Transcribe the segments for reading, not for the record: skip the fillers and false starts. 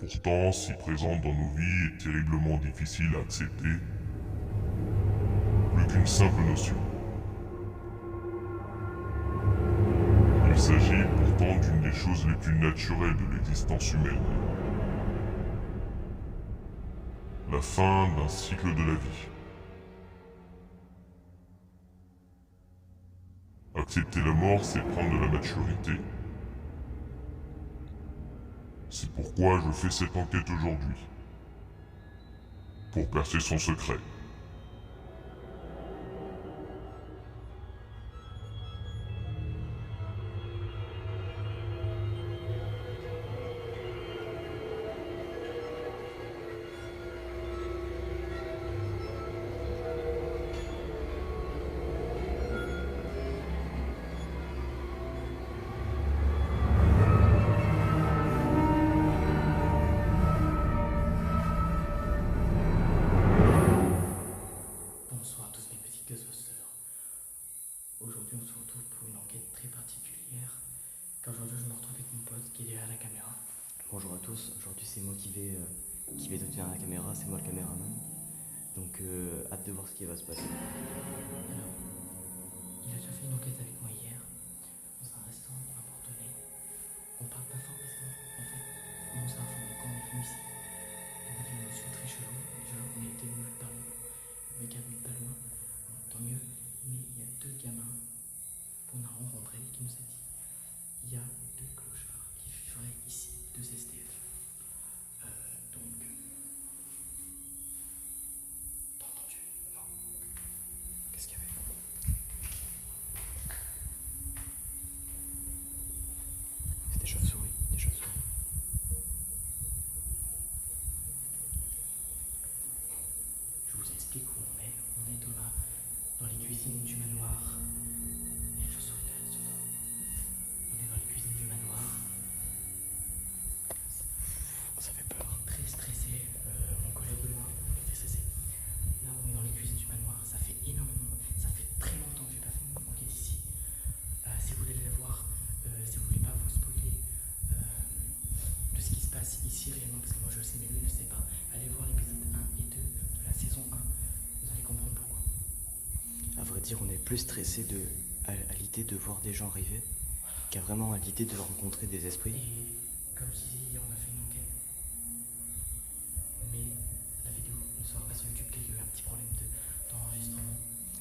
pourtant si présente dans nos vies et terriblement difficile à accepter, plus qu'une simple notion. Il s'agit pourtant d'une des choses les plus naturelles de l'existence humaine. La fin d'un cycle de la vie. Accepter la mort, c'est prendre de la maturité. C'est pourquoi je fais cette enquête aujourd'hui. Pour percer son secret. Bonsoir à tous mes petits Ghostbusters. Aujourd'hui on se retrouve pour une enquête très particulière. Car aujourd'hui je me retrouve avec mon pote qui est derrière la caméra. Bonjour à tous, aujourd'hui c'est moi qui vais tenir la caméra, c'est moi le caméraman. Donc hâte de voir ce qui va se passer. Alors, il a déjà fait une enquête avec moi hier, dans un restaurant abandonné. On parle pas fort parce qu'en fait, on s'est informé quand on est venu ici. On a vu une notion très chelou. Déjà, on a été venu pas loin. Le mec a venu pas loin, bon, tant mieux. Mais il y a deux gamins qu'on a rencontrés qui nous a dit il y a deux clochards qui vivraient ici, deux SDF. Donc, t'as entendu? Non. Qu'est-ce qu'il y avait? C'est des chauves-souris, des chauves-souris. Je vous explique où on est. On est dans les cuisines du manoir. Et je souris derrière sur toi. On est dans les cuisines du manoir. Ça fait peur. Très stressé. Mon collègue et moi, on est très stressé. Là, on est dans les cuisines du manoir. Ça fait énormément. Ça fait très longtemps que j'ai pas fait une enquête ici. Si vous voulez la voir, si vous voulez pas vous spoiler de ce qui se passe ici réellement, parce que moi je le sais, mais lui ne le sait pas, allez voir l'épisode 1 et 2 de la saison 1. Vous allez comprendre pourquoi. À vrai dire, on est plus stressé à l'idée de voir des gens arriver qu'à vraiment à l'idée de rencontrer des esprits. Et comme je disais hier, on a fait une enquête. Mais la vidéo ne sera pas sur YouTube car il y a eu un petit problème d'enregistrement.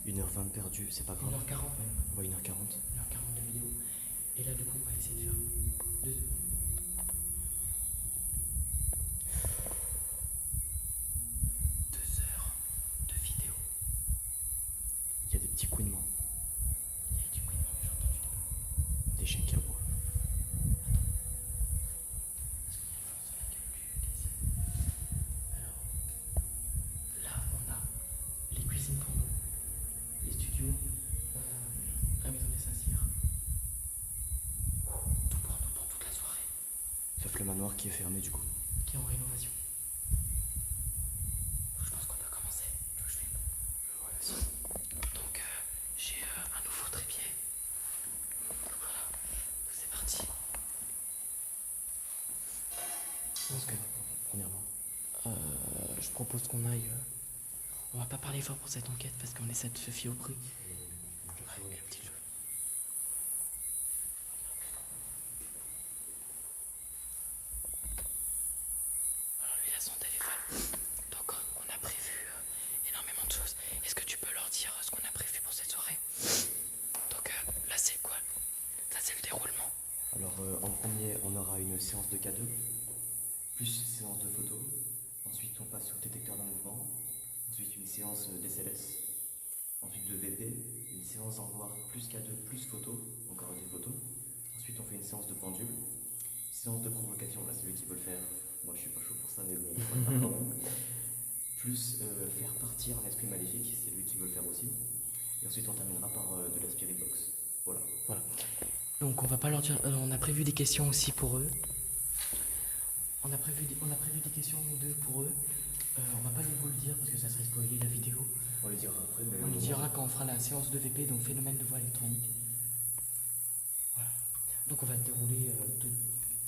1h20 perdu, c'est pas grave. 1h40 même. Ouais, 1h40. 1h40 de vidéo. Et là, du coup, on va essayer de faire 2 heures de vidéo. Il y a des petits couinements, Il y a du couinement, j'ai entendu des bruits. des chiens qui aboient. Parce qu'il y a le vent sur la gueule des yeux. Alors, là, on a les cuisines pour nous, les studios, la maison des Saint-Cyr. Tout pour nous, pour toute la soirée, Sauf le manoir qui est fermé du coup. qui est en rénovation. Je pense qu'on doit commencer. Tu veux que je filme? Ouais, vas-y. Donc, j'ai un nouveau trépied. Voilà, c'est parti. Parce que, premièrement, Je propose qu'on aille. On va pas parler fort pour cette enquête parce qu'on essaie de se fier au bruit. Ouais, un petit jeu. Alors lui il a son téléphone. Donc on a prévu énormément de choses. Est-ce que tu peux leur dire ce qu'on a prévu pour cette soirée? Donc là c'est quoi? Ça c'est le déroulement. alors en premier, on aura une séance de K2, plus séance de photos. Ensuite, on passe au détecteur d'un mouvement. Ensuite, une séance d'SLS. Ensuite, de VP. Une séance d'envoi plus K2, plus photos. Encore des photos. Ensuite, on fait une séance de pendule. Séance de provocation, là, c'est lui qui veut le faire. Moi, je suis pas chaud pour ça, mais bon, on va le faire quand même. Plus faire partir un esprit maléfique, c'est lui qui veut le faire aussi. Et ensuite, on terminera par de la spirit box. Voilà. Donc on va pas leur dire. On a prévu des questions aussi pour eux. On a prévu des questions nous deux pour eux. On va pas vous le dire parce que ça serait spoiler la vidéo. On le dira après, mais On le dira quand on fera la séance de VP, donc phénomène de voix électronique. Voilà. Donc on va dérouler tout.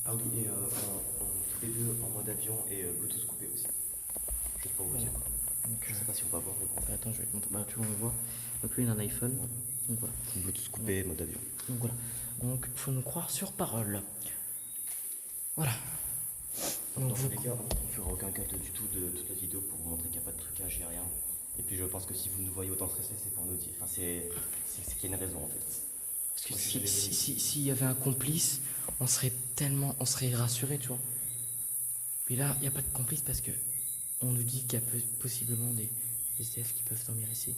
Ah oui, et on B2 en mode avion et Bluetooth coupé aussi. Juste pour vous Voilà. dire. Donc, Je sais pas si on va voir, mais bon. attends, je vais te montrer. Bah, tu vois, on le voit. Donc, lui, il a un iPhone. Voilà. Donc, voilà. Bluetooth coupé, mode avion. Donc, voilà. Donc, faut nous croire sur parole. Voilà. Donc, Dans vous. tous les cas, on ne fera aucun cut du tout de toute la vidéo pour vous montrer qu'il n'y a pas de trucage, il n'y a rien. Et puis je pense que si vous nous voyez autant stressés, c'est pour nous dire. Enfin, c'est qu'il y a une raison en fait. Parce que Moi, s'il y avait un complice, on serait rassuré, tu vois. Mais là, il n'y a pas de complice parce que on nous dit qu'il y a possiblement des SDF qui peuvent dormir ici.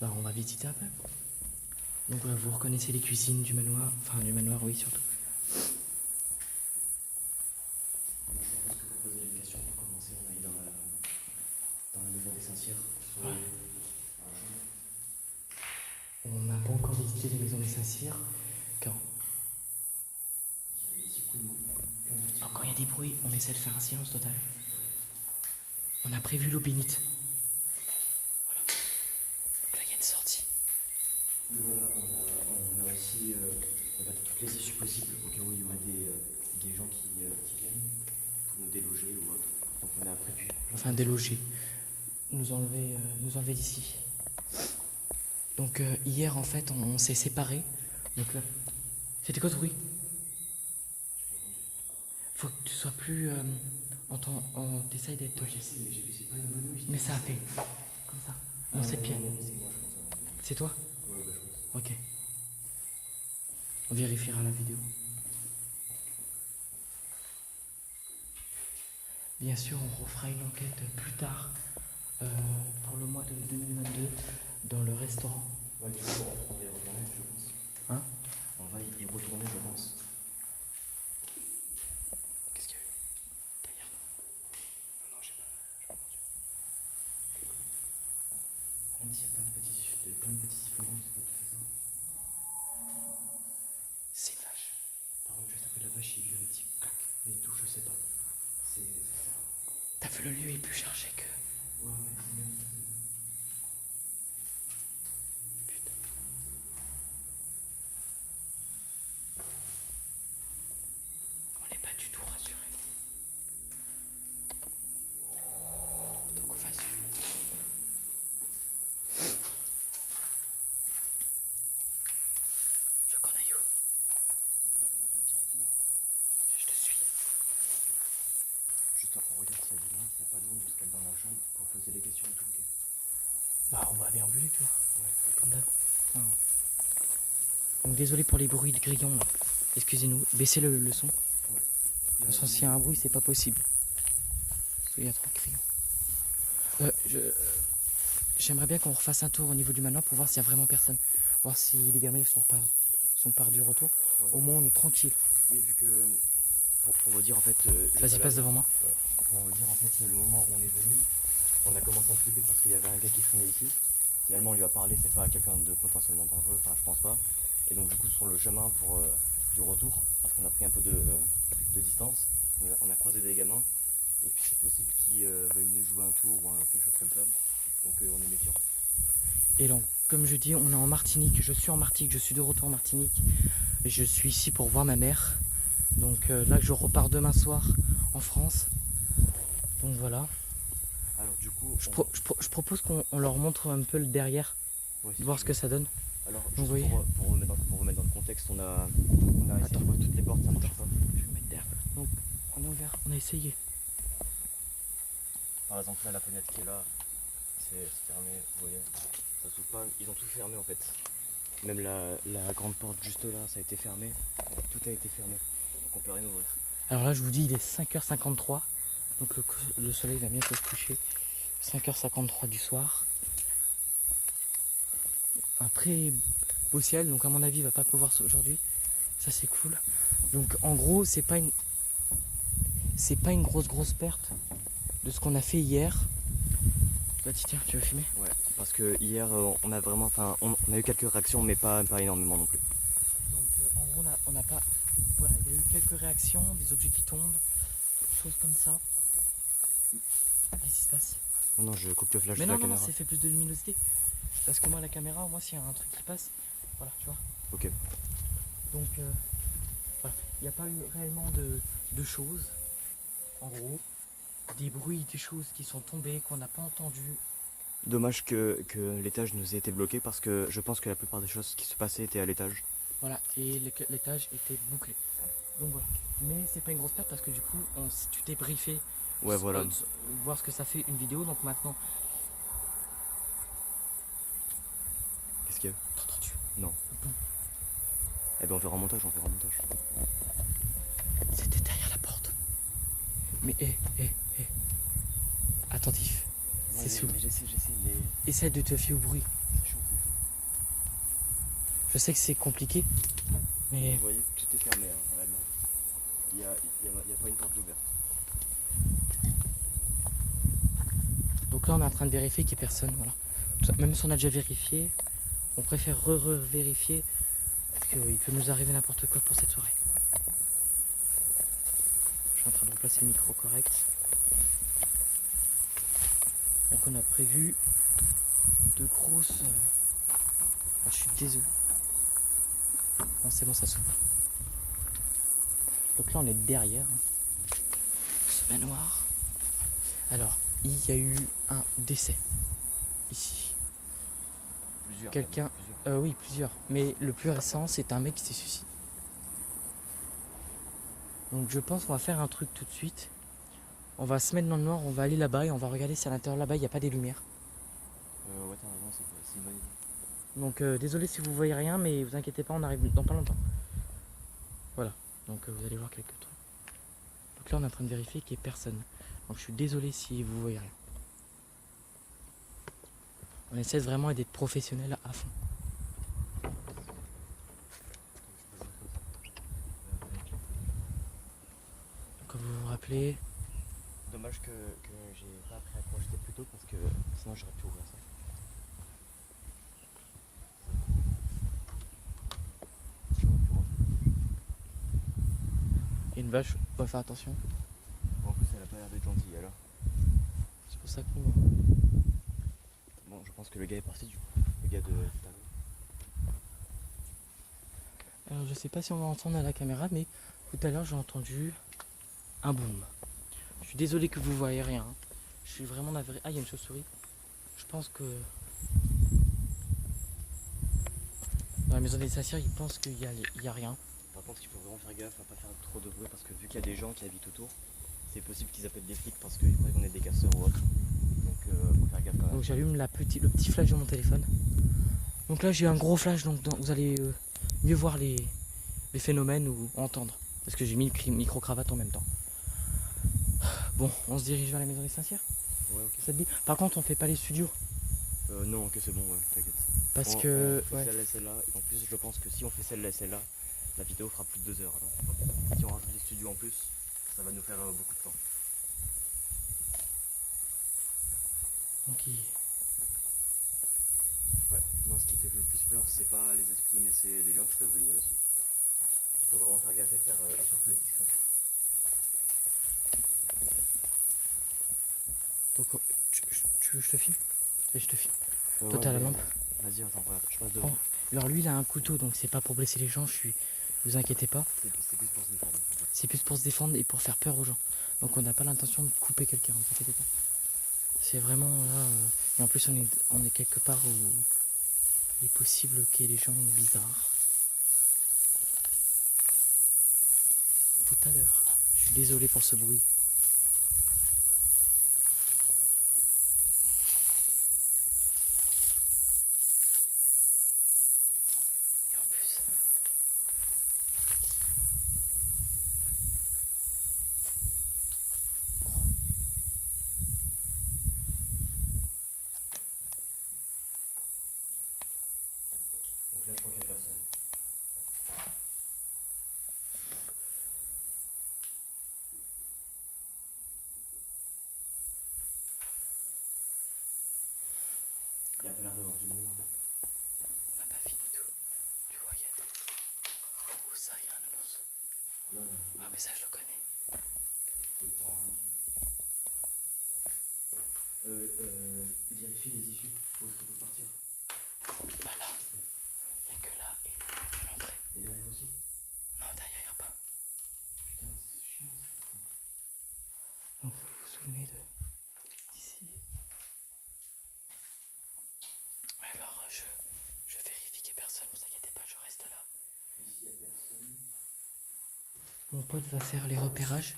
Bah, on va visiter un peu. Donc voilà, vous reconnaissez les cuisines du manoir, enfin du manoir, oui, surtout. Moi, je propose que vous posiez les questions pour commencer. On aille dans la maison des Saint-Cyr. Ouais. On n'a pas encore visité les maisons des Saint-Cyr. Quand il y a des bruits, on essaie de faire un silence total. On a prévu l'eau bénite. Voilà. Donc là, il y a une sortie. Voilà, on a aussi regardé toutes les issues possibles au cas où il y aurait des gens qui viennent pour nous déloger ou autre. Donc on a prévu. Enfin, déloger. Nous enlever d'ici. Donc hier, en fait, on s'est séparés. Donc là, c'était quoi ce bruit? Faut que tu sois plus... t'essayes d'être... Ouais, j'essaie, mais j'ai vu, c'est pas une bonne nuit. Mais ça a fait comme ça. Dans ses pieds. C'est moi, je pense. C'est toi? Ouais, bah, je pense. Ok. On vérifiera la vidéo. Bien sûr, on refera une enquête plus tard pour le mois de 2022 dans le restaurant. Ouais, du coup, on va y retourner, je pense. Hein? On va y retourner, je pense. Qu'est-ce qu'il y a eu derrière nous? Non, j'ai pas entendu. Même s'il y a plein de petits sifflements, c'est pas tout fait ça. C'est une vache. Par contre, juste après la vache, il y a eu un petit clac. Mais tout, je sais pas. C'est ça. T'as fait le lieu est plus chargé que... Ouais, c'est bien. Putain. On n'est pas du tout rassuré. Donc on va suivre. Tu veux qu'on aille où? Je te suis. Juste, on regarde s'il y a du monde, s'il n'y a pas de monde, on se calme dans la chambre pour poser les questions et tout, ok? Bah on va déambuler, tu vois. Ouais, Comme d'hab. Donc désolé pour les bruits de grillons là. Excusez-nous, baissez le son. De toute façon s'il y a un bruit c'est pas possible. Parce qu'il y a trop de grillons. J'aimerais bien qu'on refasse un tour au niveau du manoir pour voir s'il y a vraiment personne. Voir si les gamins sont par du retour. Ouais. Au moins on est tranquille. Oui, vu que. Pour vous dire en fait. Vas-y passe devant moi. Ouais. Pour vous dire en fait, le moment où on est venu, on a commencé à flipper parce qu'il y avait un gars qui traînait ici. Finalement, on lui a parlé, c'est pas quelqu'un de potentiellement dangereux, enfin, je pense pas. Et donc, du coup, sur le chemin pour du retour, parce qu'on a pris un peu de distance, on a croisé des gamins. Et puis, c'est possible qu'ils veuillent nous jouer un tour ou quelque chose comme ça. Donc, on est méfiant. Et donc, comme je dis, on est en Martinique. Je suis en Martinique, je suis de retour en Martinique. Et je suis ici pour voir ma mère. Donc là, je repars demain soir en France. Donc voilà. Alors, du coup. Je propose qu'on leur montre un peu le derrière, Ouais, voir ce que ça donne. Alors, Vous juste voyez pour vous mettre dans le contexte, on a essayé d'ouvrir toutes les portes, ça ne marche pas. Je vais me mettre derrière. Donc, on a ouvert, on a essayé. Par exemple, là, la fenêtre qui est là, c'est fermé, vous voyez. Ça s'ouvre pas, ils ont tout fermé en fait. Même la grande porte juste là, ça a été fermé. Tout a été fermé. Donc on peut rien ouvrir. Alors là, je vous dis, il est 5h53. Donc le soleil va bientôt se coucher. 5h53 du soir. Un très beau ciel, donc à mon avis, il va pas pleuvoir aujourd'hui. Ça, c'est cool. Donc en gros, c'est pas une grosse perte de ce qu'on a fait hier. Bah, tiens, tu veux filmer? Ouais, parce que hier, on a vraiment, enfin, on a eu quelques réactions, mais pas énormément non plus. Donc en gros, on n'a pas... Voilà, il y a eu quelques réactions, des objets qui tombent, choses comme ça. Qu'est-ce qui se passe? Non, je coupe le flash Mais de non, la non, caméra. c'est fait plus de luminosité. Parce que moi, la caméra, moi, s'il y a un truc qui passe, voilà, tu vois. Ok. Donc, voilà. n'y a pas eu réellement de choses. En gros, des bruits, des choses qui sont tombées, qu'on n'a pas entendues. Dommage que l'étage nous ait été bloqué parce que je pense que la plupart des choses qui se passaient étaient à l'étage. Voilà, et l'étage était bouclé. Donc voilà. Mais c'est pas une grosse perte parce que du coup, si tu t'es briefé, Ouais, voilà. voir ce que ça fait une vidéo. Donc maintenant, Qu'est-ce qu'il y a? t'entends-tu? Non. Eh ben on verra en montage, on verra en montage. C'était derrière la porte. Mais attentif. C'est sous. J'essaie, mais Essaie de te fier au bruit. c'est chaud, c'est chaud. Je sais que c'est compliqué, mais Vous voyez, tout est fermé, hein, vraiment. Il y a pas une porte ouverte. donc là on est en train de vérifier qu'il n'y ait personne. Voilà. Même si on a déjà vérifié, on préfère vérifier parce qu'il peut nous arriver n'importe quoi pour cette soirée. Je suis en train de replacer le micro correct. Donc on a prévu de grosses. Ah, je suis désolé. Non, c'est bon, ça s'ouvre. Donc là on est derrière ce manoir. Alors, il y a eu un décès ici. Plusieurs. Quelqu'un. Oui, plusieurs. Mais le plus récent, c'est un mec qui s'est suicidé. Donc je pense qu'on va faire un truc tout de suite. On va se mettre dans le noir, on va aller là-bas et on va regarder si à l'intérieur là-bas il n'y a pas des lumières. Ouais, t'as raison, c'est une bonne idée. Donc désolé si vous voyez rien, mais vous inquiétez pas, on arrive dans pas longtemps. Voilà, donc vous allez voir quelques trucs. Donc là on est en train de vérifier qu'il n'y ait personne. Donc je suis désolé si vous voyez rien. On essaie vraiment d'être professionnel à fond. Comme vous vous rappelez, Dommage que j'ai pas appris à crocheter plus tôt parce que sinon j'aurais pu ouvrir ça. il y a une vache, on va faire attention. En plus, elle a pas l'air d'être gentille alors. C'est pour ça que nous... Bon, je pense que le gars est parti du coup. Le gars de tout à l'heure. Alors je sais pas si on va entendre à la caméra, mais tout à l'heure j'ai entendu un boom. Je suis désolé que vous voyez rien. Je suis vraiment navré. Ah, il y a une chauve-souris. Je pense que dans la maison des Sassirs, ils pensent qu'il y a rien. Par contre, il faut vraiment faire gaffe à pas faire trop de bruit parce que vu qu'il y a des gens qui habitent autour, c'est possible qu'ils appellent des flics parce qu'ils croient qu'on est des casseurs ou autre. Donc faut faire gaffe quand même. Donc j'allume le petit flash de mon téléphone. Donc là j'ai eu un gros flash, donc vous allez mieux voir les phénomènes ou entendre. Parce que j'ai mis le micro-cravate en même temps. Bon, on se dirige vers la maison des Saint-Cyr. Ouais, ok. Ça te dit? Par contre, on fait pas les studios. Non, ok, c'est bon, ouais, t'inquiète. Parce On que. fait Ouais. celle-là et celle-là. Et en plus, je pense que si on fait celle-là et celle-là, la vidéo fera plus de 2 heures. Alors. Si on rajoute des studios en plus, ça va nous faire beaucoup de temps. Donc Ouais, moi ce qui fait le plus peur, c'est pas les esprits, mais c'est les gens qui peuvent venir ici. Il faut vraiment faire gaffe et faire surtout être discret. Donc, tu veux que je te filme? Et je te filme. Toi, Ouais, t'as la mais- lampe. Vas-y, attends, regarde, je passe devant. Oh, alors lui, il a un couteau, donc c'est pas pour blesser les gens. Vous inquiétez pas. C'est plus pour se défendre. En fait. C'est plus pour se défendre et pour faire peur aux gens. Donc on n'a pas l'intention de couper quelqu'un, vous inquiétez pas. C'est vraiment là. Et en plus, on est quelque part où il est possible qu'il y ait des gens bizarres. Tout à l'heure. Je suis désolé pour ce bruit. Et en plus. Donc là, je crois qu'il y a personne. Il y a pas l'air d'avoir du monde. Hein. On n'a pas fini tout. Tu vois, il y a des. Où ça, il y a un annonce. Ah, mais ça, je le connais. Vérifie les issues. Où est-ce qu'on peut partir? Bah là, il n'y a que là et l'entrée. Et derrière aussi? Non, derrière, il n'y a pas. Mon pote va faire les repérages.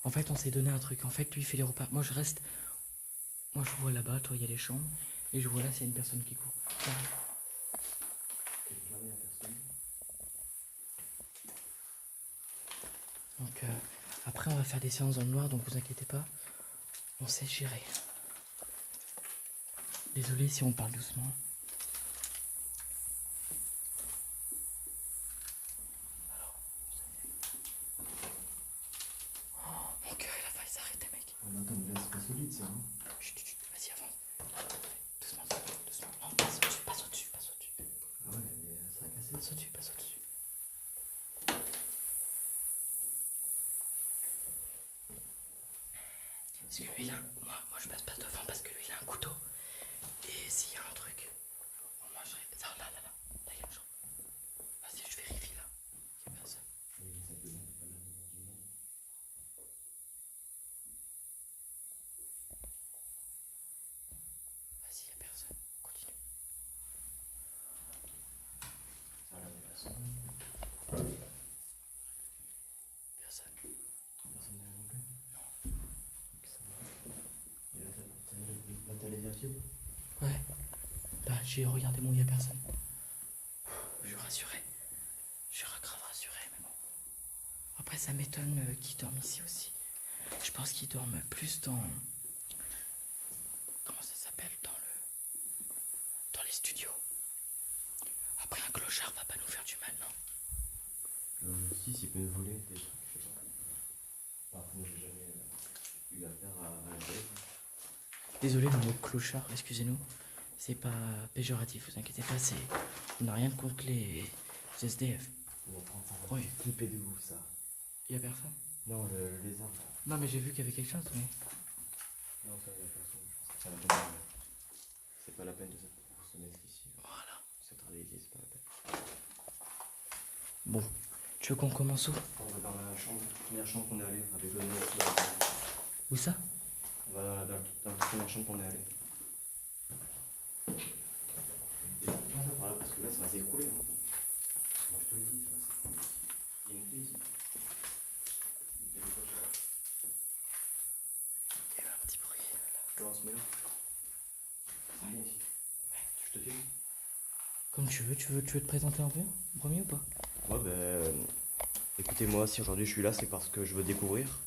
En fait, on s'est donné un truc. En fait, lui, il fait les repérages. Moi, je reste. Moi, je vois là-bas, toi, il y a les chambres. Et je vois là, c'est une personne qui court. Pareil. Donc, après, on va faire des séances dans le noir, donc vous inquiétez pas. On sait gérer. Désolé si on parle doucement. Mon cœur, il a failli s'arrêter, mec. On attend, mais là, c'est pas solide, ça. Hein. Chut, chut, vas-y, avance. Doucement, doucement, doucement. Non, passe au-dessus, passe au-dessus, passe au-dessus. Ah ouais, mais ça a cassé. Passe au-dessus, passe au-dessus. Parce que lui, il a moi, je passe pas devant parce que lui, il a un couteau. Et s'il y a un truc, moi, je... Ça, là, il y a une chambre. Vas-y, je vérifie, là. Il y a personne. Vas-y, il y a personne. Continue. Ça a l'air de personne. Personne. Personne n'est là non plus. Non. Donc ça va. Et là, t'as allé vérifier? Ouais. Bah, j'ai regardé, bon, il y a personne. Je suis rassuré. Je suis grave rassuré, mais bon. Après, ça m'étonne qu'ils dorment ici aussi. Je pense qu'ils dorment plus dans... Comment ça s'appelle? Dans les studios. Après, un clochard va pas nous faire du mal, non? Si, s'il peut nous voler des trucs, je sais pas. Après, moi, j'ai jamais eu affaire à la volée. Désolé, le mot clochard, excusez-nous. C'est pas péjoratif, vous inquiétez pas, c'est... On n'a rien contre les SDF. On va prendre ça. Oui. Flipper de ouf, ça. Y a personne? Non, le lézard. Non, mais j'ai vu qu'il y avait quelque chose, mais... Non, ça, y a personne. Je pense que c'est pas la peine. C'est pas la peine de se mettre ici. Voilà. C'est travailler ici, c'est pas la peine. Bon, tu veux qu'on commence où? On va dans la chambre, première chambre qu'on est allé avec le nez. Où ça? On va dans la première chambre qu'on est allé. Pas ça par là, parce que là, ça va s'écrouler. Hein. Moi, je te le dis, ça va s'écrouler. Il y a une clé ici. Il y a eu un petit bruit, là. Comment on se met là? Rien ici. Je te filme? Comme tu veux te présenter un peu, en premier ou pas? Ouais, écoutez, moi, si aujourd'hui je suis là, c'est parce que je veux découvrir.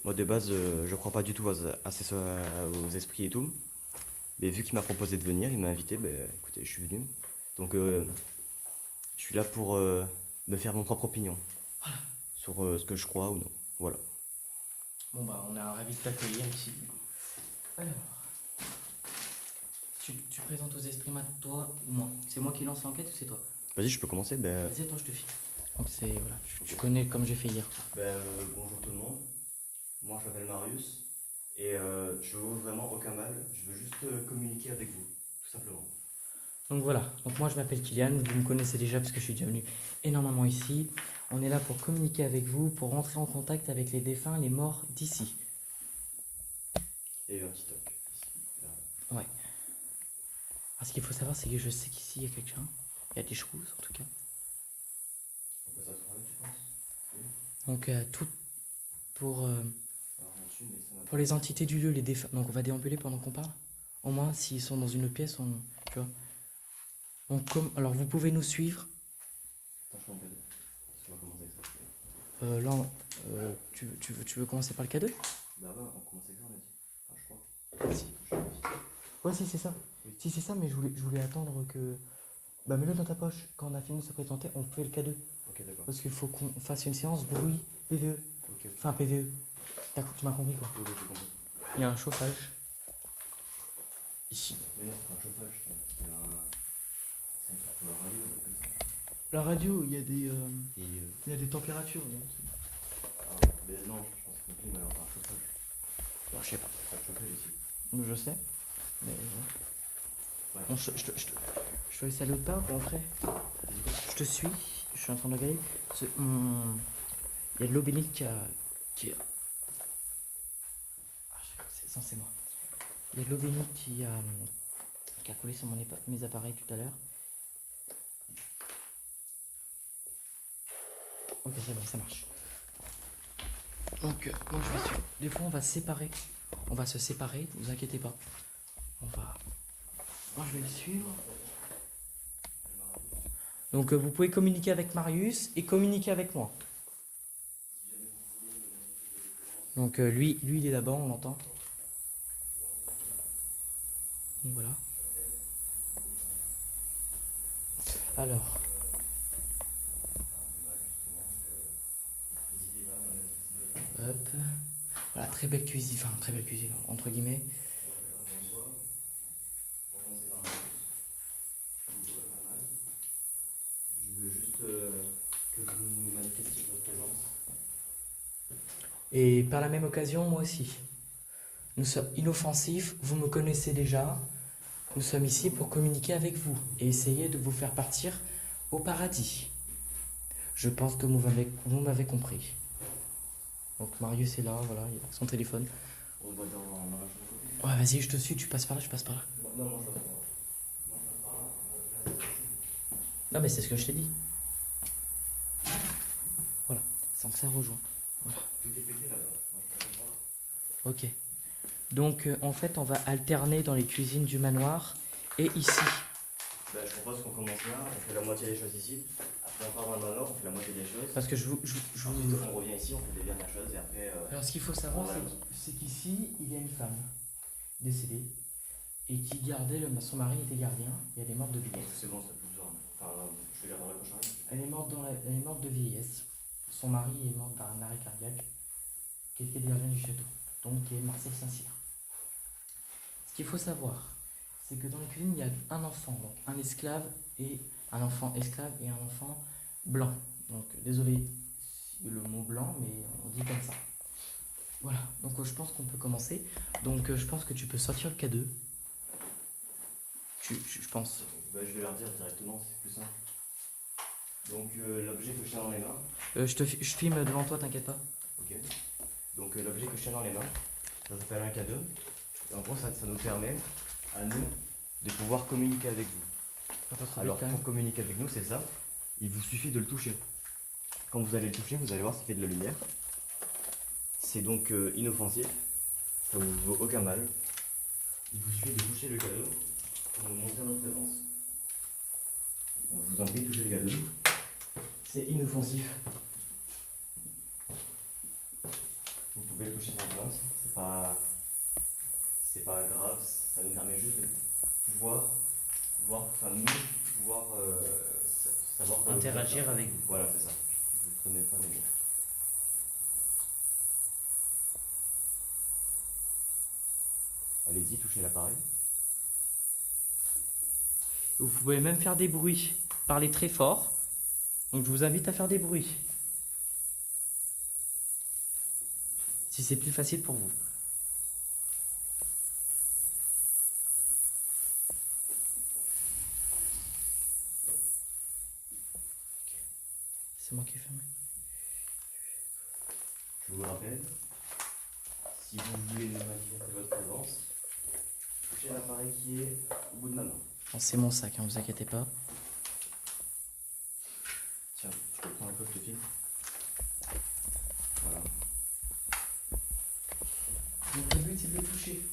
Moi, de base, je crois pas du tout aux esprits et tout. Mais vu qu'il m'a proposé de venir, il m'a invité, écoutez, je suis venu. Donc, je suis là pour me faire mon propre opinion. Voilà. Sur ce que je crois ou non. Voilà. Bon bah, on est ravis de t'accueillir ici. Alors... Tu présentes aux esprits mat, toi ou moi? C'est moi qui lance l'enquête ou c'est toi? Vas-y, je peux commencer. Vas-y, attends, je te file. Donc c'est... Voilà, tu connais comme j'ai fait hier. Bonjour tout le monde. Moi, je m'appelle Marius. Et je veux vraiment aucun mal. Je veux juste communiquer avec vous. Tout simplement. Donc voilà, donc moi je m'appelle Kylian, vous me connaissez déjà parce que je suis déjà venu énormément ici. On est là pour communiquer avec vous, pour rentrer en contact avec les défunts, les morts d'ici. Et un petit toc ici. Là. Ouais. Alors, ce qu'il faut savoir, c'est que je sais qu'ici il y a quelqu'un. Il y a des choses en tout cas. On peut s'asseoir là, tu penses? Oui. Donc tout pour, Alors, là-dessus, mais ça va. pour les entités du lieu, les défunts. Donc on va déambuler pendant qu'on parle. Au moins, s'ils sont dans une pièce, tu vois. Donc, alors vous pouvez nous suivre. Attends, je m'embête. On va commencer avec ça. Là, tu veux commencer par le K2? Bah ouais, on commence avec ça, on a dit. Enfin, je crois. Si. Ouais, si c'est ça. Si c'est ça, mais je voulais attendre que... Bah mets-le dans ta poche. Quand on a fini de se présenter, on fait le K2. Ok, d'accord. Parce qu'il faut qu'on fasse une séance bruit, PVE. Ok, ok. Enfin, PVE. Tu m'as compris quoi. Ok, j'ai compris. Il y a un chauffage. Ici. Mais non, c'est pas un chauffage, c'est un truc pour la radio, comme ça. La radio, il y a des, Et il y a des températures. mais non, je pense que c'est alors pas un chauffage. Alors, je sais pas. Pas de chauffage ici. Je sais. Mais Ouais. bon, je te laisse aller au pas, on ferait. Je te suis. Je suis en train de regarder. Il y a de l'eau bénite qui a... Ah, je sais pas, c'est censé moi. Il y a de l'eau bénite qui a coulé sur mes appareils tout à l'heure. Ok, c'est bon, ça marche. Donc, moi je vais suivre. Des fois, on va se séparer. On va se séparer, ne vous inquiétez pas. On va. Moi, je vais le suivre. Donc, vous pouvez communiquer avec Marius et communiquer avec moi. Donc, lui, il est là-bas, on l'entend. Donc, voilà. Alors. Hop. Voilà, très belle cuisine. Enfin, très belle cuisine, entre guillemets. Je veux juste que vous nous manifestiez votre présence. Et par la même occasion, moi aussi. Nous sommes inoffensifs, vous me connaissez déjà. Nous sommes ici pour communiquer avec vous et essayer de vous faire partir au paradis. Je pense que vous m'avez compris. Donc Marius est là, voilà, il a son téléphone. On va dans la chambre. Ouais, vas-y, je te suis, tu passes par là, je passe par là. Non, je passe par là. Non, mais c'est ce que je t'ai dit. Voilà, sans que ça rejoint. Voilà. Tout est pété là-bas. Ok. Donc, en fait, on va alterner dans les cuisines du manoir et ici. Bah, je propose qu'on commence là, on fait la moitié des choses ici. Après, on part dans le manoir, on fait la moitié des choses. Parce que Ensuite, on revient ici, on fait des dernières choses et après. Alors, ce qu'il faut savoir, c'est qu'ici, il y a une femme décédée et qui gardait son mari était gardien et elle est morte de vieillesse. C'est bon, ça peut besoin. Enfin, je vais la dans la prochaine. Elle est morte de vieillesse. Son mari est mort d'un arrêt cardiaque, qui était gardien du château, donc qui est Marcel Saint-Cyr. Ce qu'il faut savoir, c'est que dans la cuisine, il y a un enfant, donc un enfant esclave et un enfant blanc. Donc désolé le mot blanc, mais on dit comme ça. Voilà, donc je pense qu'on peut commencer. Donc je pense que tu peux sortir le K2. Je pense. Bah, je vais leur dire directement, c'est plus simple. Donc l'objet que je tiens dans les mains. Je filme devant toi, t'inquiète pas. Ok. Donc l'objet que je tiens dans les mains, ça s'appelle un cadeau. Et en gros, ça nous permet à nous de pouvoir communiquer avec vous. Alors pour communiquer avec nous, c'est ça. Il vous suffit de le toucher. Quand vous allez le toucher, vous allez voir, ça fait de la lumière. C'est donc inoffensif. Ça ne vous vaut aucun mal. Il vous suffit de toucher le cadeau pour nous montrer notre présence. Donc, je vous en prie, touchez le cadeau. C'est inoffensif. Vous pouvez le toucher sans violence. C'est pas grave. Ça nous permet juste de pouvoir savoir Interagir avec vous. Voilà, c'est ça. Je vous remets pas les mots. Allez-y, touchez l'appareil. Vous pouvez même faire des bruits. Parler très fort. Donc je vous invite à faire des bruits. Si c'est plus facile pour vous. Okay. C'est moi qui ai fermé. Je vous rappelle, si vous voulez manifester votre présence, touchez l'appareil qui est au bout de ma main. C'est mon sac, hein, vous inquiétez pas. Tiens, tu peux prendre un peu de film. Voilà. Donc le but c'est de le toucher.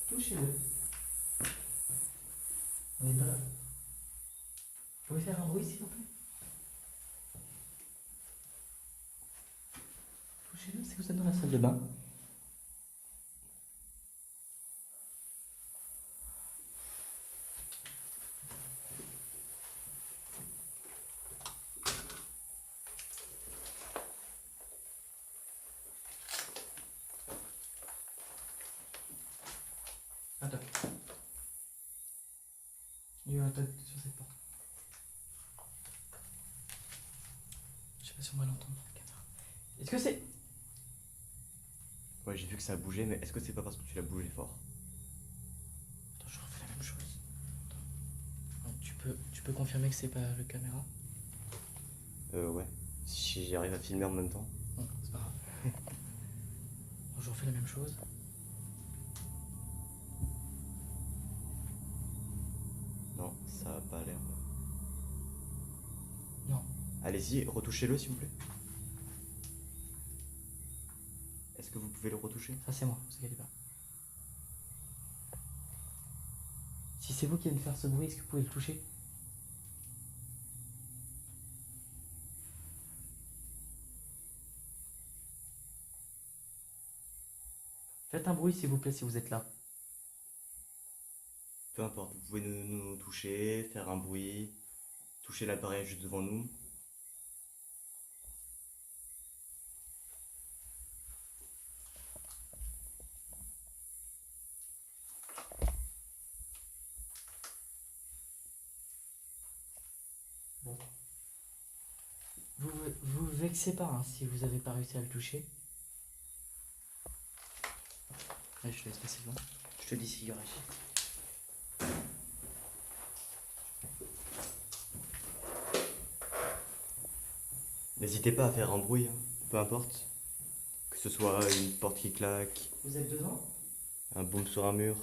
Touchez-le. On n'est pas là. Vous pouvez faire un bruit s'il vous plaît? Touchez-le, c'est que vous êtes dans la salle de bain. Attends. Il y a eu un toc sur cette porte. Je sais pas si on va l'entendre dans la caméra. Est-ce que c'est... Ouais, j'ai vu que ça a bougé, mais est-ce que c'est pas parce que tu l'as bougé fort? Attends, je refais la même chose. Attends. Tu peux confirmer que c'est pas le caméra? Ouais. Si j'arrive à filmer en même temps. Non, c'est pas grave. Bon, je refais la même chose. pas l'air. Non. Allez-y, retouchez-le s'il vous plaît. Est-ce que vous pouvez le retoucher? Ça c'est moi, vous inquiétez pas. Si c'est vous qui allez me faire ce bruit, est-ce que vous pouvez le toucher? Faites un bruit s'il vous plaît si vous êtes là. Peu importe, vous pouvez nous toucher, faire un bruit, toucher l'appareil juste devant nous. Bon. Vous vexez pas hein, si vous n'avez pas réussi à le toucher. Allez, je te laisse passer devant. Je te dis s'il y aurait. N'hésitez pas à faire un bruit, hein, peu importe. Que ce soit une porte qui claque, Vous êtes devant? un boom sur un mur.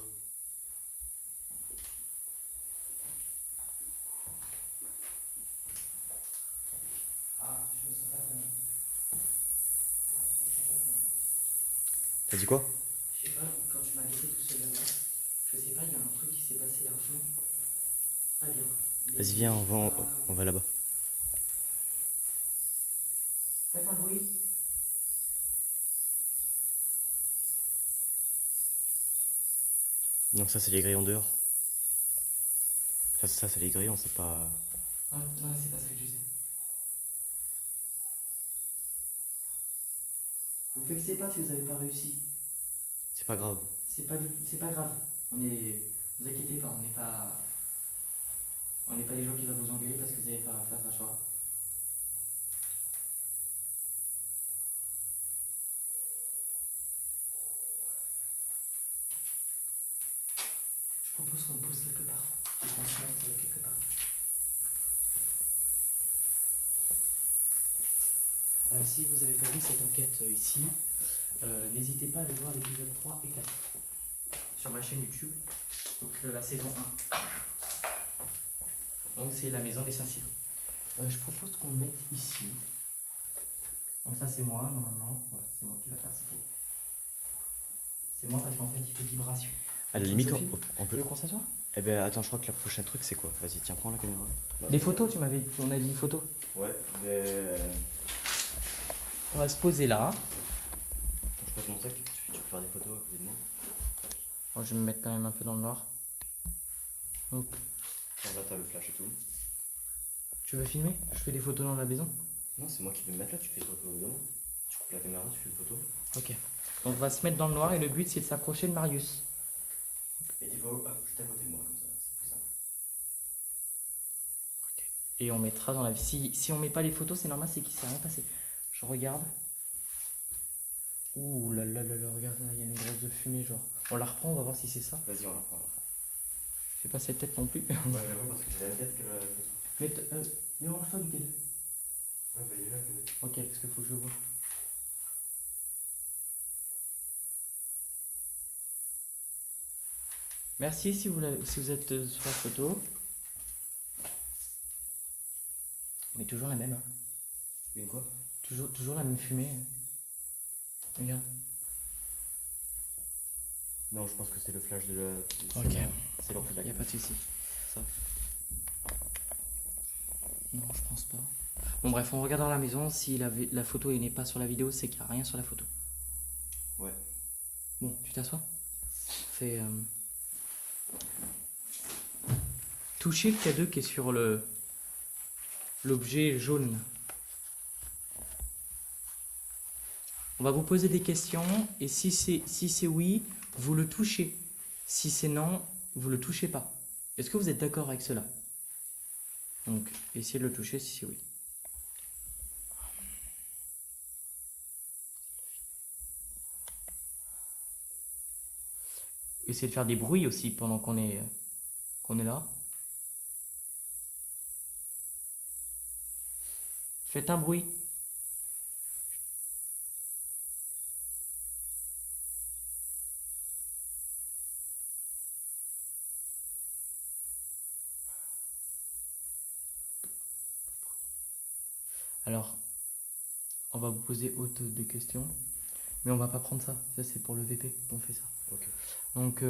Ah, je me sens pas bien. T'as dit quoi? Je sais pas, quand tu m'as laissé tout seul là-bas, je sais pas, il y a un truc qui s'est passé à fond. Pas bien. Vas-y, viens, on va là-bas. Faites un bruit. Non, ça c'est les grillons dehors. Ça c'est les grillons, c'est pas... Ah, non, c'est pas ça que je disais. Vous vexez pas si vous n'avez pas réussi. C'est pas grave. C'est pas grave. Vous inquiétez pas, on n'est pas les gens qui vont vous engueuler parce que vous n'avez pas fait un choix. Je propose qu'on le pose quelque part. Et qu'on se mette quelque part. Si vous n'avez pas vu cette enquête ici, n'hésitez pas à aller voir l'épisode 3 et 4 sur ma chaîne YouTube, donc la saison 1. Donc c'est la maison des Saint-Cyr. Je propose qu'on le mette ici. Donc ça c'est moi normalement. Ouais, c'est moi qui va faire ça. C'est moi parce qu'en fait il fait vibration. À la limite, Sophie, on Tu peut... veux qu'on s'assoie? Eh ben attends, je crois que la prochaine truc c'est quoi? Vas-y, tiens, prends la caméra. Des photos, on a dit des photos. Ouais, mais... On va se poser là. Attends, je pose mon sac, tu peux faire des photos à côté de moi. Bon, je vais me mettre quand même un peu dans le noir. Donc, Tiens, là t'as le flash et tout. tu veux filmer? Je fais des photos dans la maison. Non, c'est moi qui vais me mettre là, tu fais des photos dedans. Tu coupes la caméra, tu fais une photo. Ok. Donc on va se mettre dans le noir et le but c'est de s'approcher de Marius. Et tu vas hop, juste à côté de moi, comme ça, c'est plus simple. Et on mettra dans la... Si on met pas les photos, c'est normal, c'est qu'il s'est rien passé. Je regarde. Ouh là là là là, regarde là, il y a une grosse de fumée genre. On la reprend, on va voir si c'est ça. Vas-y, on la prend, on la prend. Fais pas cette tête non plus. Ouais, j'avoue, parce que j'ai la tête que la photo. Mais mélange-toi du télé. Ouais, bah il est là, que... Ok, parce qu'il faut que je vois. Merci si vous êtes sur la photo. Mais toujours la même. Hein. Une quoi? Toujours la même fumée. Regarde. Non, je pense que c'est le flash de la... Ok. C'est l'entrée de la Y a pas de souci. Ça. Non, je pense pas. Bon bref, on regarde dans la maison. Si la photo n'est pas sur la vidéo, c'est qu'il n'y a rien sur la photo. Ouais. Bon, tu t'assois. Fais... Toucher le K2 qui est sur l'objet jaune. On va vous poser des questions et si c'est oui, vous le touchez. Si c'est non, vous le touchez pas. Est-ce que vous êtes d'accord avec cela? Donc, essayez de le toucher si c'est oui. Essayez de faire des bruits aussi pendant qu'on est là. Faites un bruit. Alors, on va vous poser autre des questions, mais on va pas prendre ça. Ça, c'est pour le VP qu'on fait ça. Ok. Donc,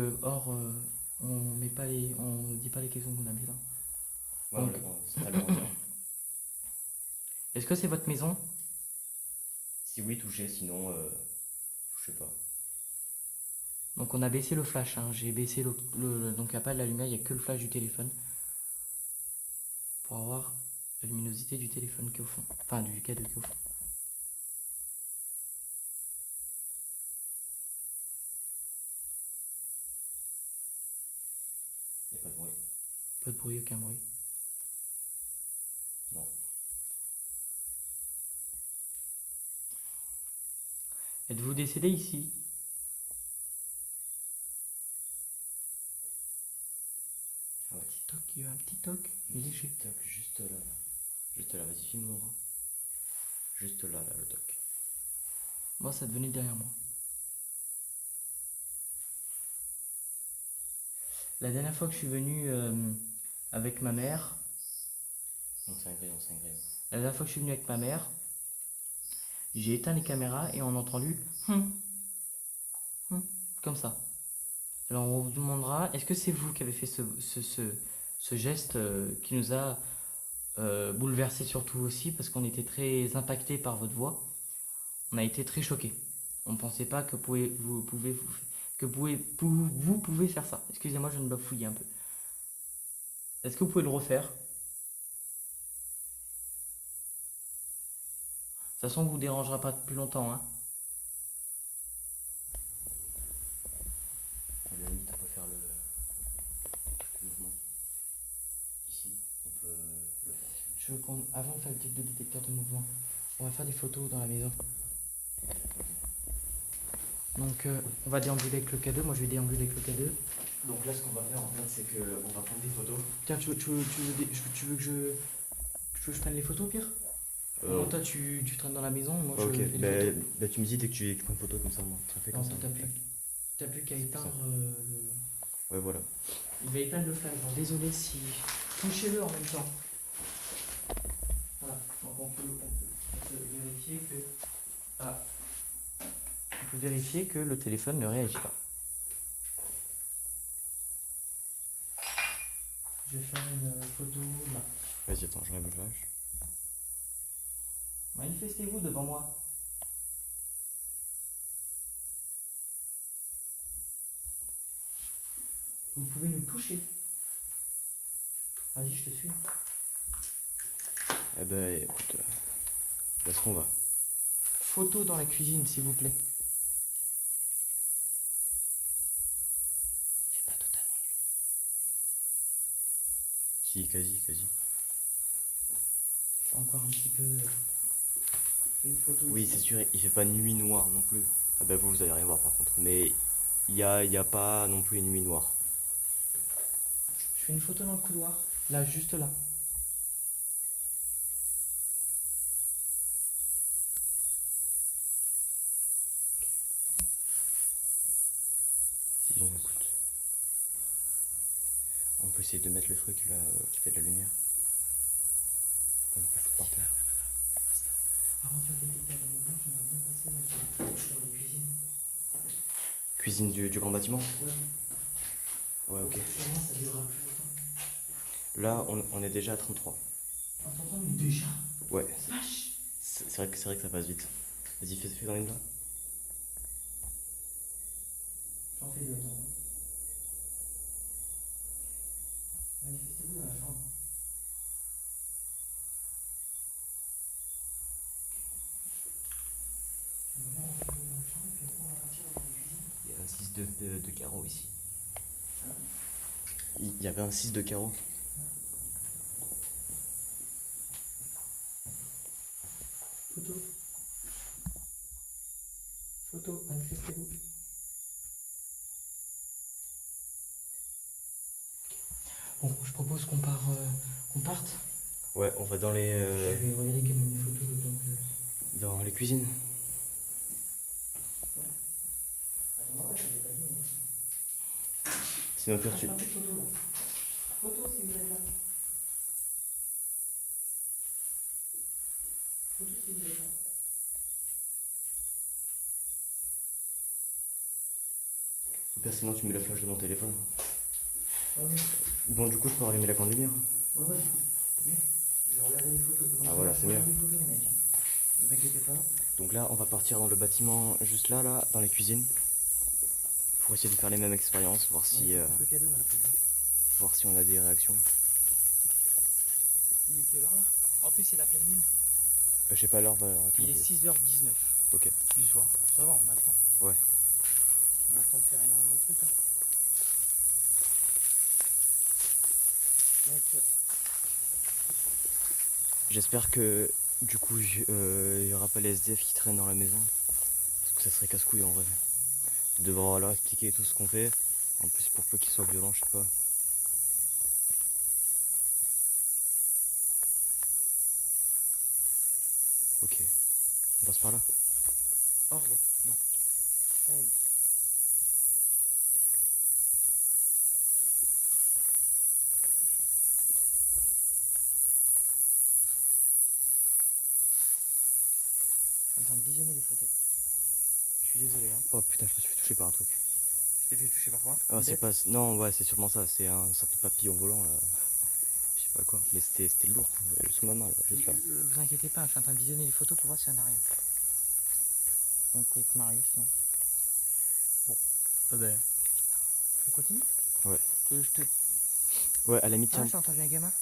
on met pas on dit pas les questions qu'on a mis là. Ouais, Donc- c'est pas le rendu. Est-ce que c'est votre maison? Si oui, touchez, sinon, touchez pas. Donc, on a baissé le flash. Hein. J'ai baissé donc, il n'y a pas de la lumière, il n'y a que le flash du téléphone. Pour avoir la luminosité du téléphone qui est au fond. Enfin, du K2 qui est au fond. Y a pas de bruit. Pas de bruit, aucun bruit. Non. Êtes-vous décédé ici? Ah ouais. Petit toc, il y a un petit toc. Il est léger. Toc, juste là. Juste là, vas-y, filme mon bras. Juste là, le toc. Moi, ça devenait derrière moi. La dernière fois que je suis venu avec ma mère, Non, c'est un crayon, la dernière fois que je suis venu avec ma mère, j'ai éteint les caméras et on a entendu comme ça. Alors on vous demandera, est-ce que c'est vous qui avez fait ce geste qui nous a bouleversé surtout aussi parce qu'on était très impacté par votre voix. On a été très choqués. On ne pensait pas que vous pouvez faire ça. Excusez-moi, je viens de bafouiller un peu. Est-ce que vous pouvez le refaire? De toute façon, on vous dérangera pas plus longtemps. Hein. À la limite, on peut faire le mouvement. Ici, on peut le faire. Je veux avant de faire le type de détecteur de mouvement, on va faire des photos dans la maison. Donc on va déambuler avec le K2, moi je vais déambuler avec le K2. Donc là, ce qu'on va faire en fait, c'est qu'on va prendre des photos. Tiens, tu veux que je prenne les photos, Pierre? Non, toi tu traînes dans la maison, moi Ok, je fais les photos. bah, tu me dis dès que tu prends une photo comme ça, moi. Tu fais comme Non, ça. t'as plus qu'à éteindre Ouais, voilà. Il va éteindre le flash, donc désolé si... Touchez-le en même temps. Voilà, donc on peut vérifier que... Ah. On peut vérifier que le téléphone ne réagit pas. Je vais faire une photo là. Vas-y, attends, j'enlève le flash. Manifestez-vous devant moi. Vous pouvez nous toucher. Vas-y, je te suis. Eh ben, écoute, où est-ce qu'on va? Photo dans la cuisine, s'il vous plaît. C'est pas totalement nuit. Si, quasi. Je fais encore un petit peu une photo. Oui, c'est sûr, il fait pas nuit noire non plus. Ah bah vous allez rien voir par contre. Mais il y a pas non plus une nuit noire. Je fais une photo dans le couloir. Là, juste là. Bon, écoute. On peut essayer de mettre le truc là qui fait de la lumière. On peut le foutre par terre. Avant de faire le détecteur de mouvement, j'aimerais bien passer dans les cuisines. Cuisine du grand bâtiment? Ouais. Ouais, ok. Sûrement, ça durera plus longtemps. Là, on est déjà à 33. Entends-toi, mais déjà? Ouais. Vache! C'est vrai que ça passe vite. Vas-y, fais dans une là. J'en fais deux, attends. Manifestez-vous dans la chambre. J'aimerais bien rentrer dans la chambre et puis après on va partir dans les cuisines. Il y a un 6 de carreau ici. Il y avait un 6 de carreau. Photo. Photo, manifestez-vous. Bon, je propose qu'on parte. Ouais, on va dans les Je vais regarder quelle est une photo donc. dans les cuisines. Attends, ouais, je l'ai pas vu, moi. Sinon, Pierre, tu. Pas de photo là. Photo si vous êtes là. Père, sinon tu mets la flash de mon téléphone. Ouais, ouais. Bon, du coup, je peux rallumer la canne lumière. Ouais, ouais. Je vais regarder les photos. Ah, voilà, c'est mieux. Les photos, les mecs. Ne vous inquiétez pas. Donc là, on va partir dans le bâtiment juste là, dans les cuisines. Pour essayer de faire les mêmes expériences, voir si, Le cadeau, on a plus besoin. voir si on a des réactions. Il est quelle heure là? En plus, c'est la pleine lune. Je sais pas l'heure, va Il est 6h19 Ok. du soir. Ça va, on a le temps. Ouais. On a le temps de faire énormément de trucs là. Donc, J'espère que du coup, il y aura pas les SDF qui traînent dans la maison. Parce que ça serait casse-couille en vrai. De devoir leur expliquer tout ce qu'on fait. En plus, pour peu qu'ils soient violents, je sais pas. Ok. On passe par là. au revoir. Non. Allez. Je suis en train de visionner les photos. Je suis désolé, hein. Oh putain, je me suis fait toucher par un truc. Je t'ai fait toucher par quoi? Ah, c'est pas... Non, ouais, c'est sûrement ça. C'est un sorte de papillon volant là. Je sais pas quoi. Mais c'était lourd. Sous ma main là, juste là. Vous inquiétez pas, je suis en train de visionner les photos pour voir s'il y en a rien. Donc avec Marius, donc. Bon. Ben. On continue? Ouais. Je te... Ouais, à la limite, Ah, tiens. j'ai entendu un gamin.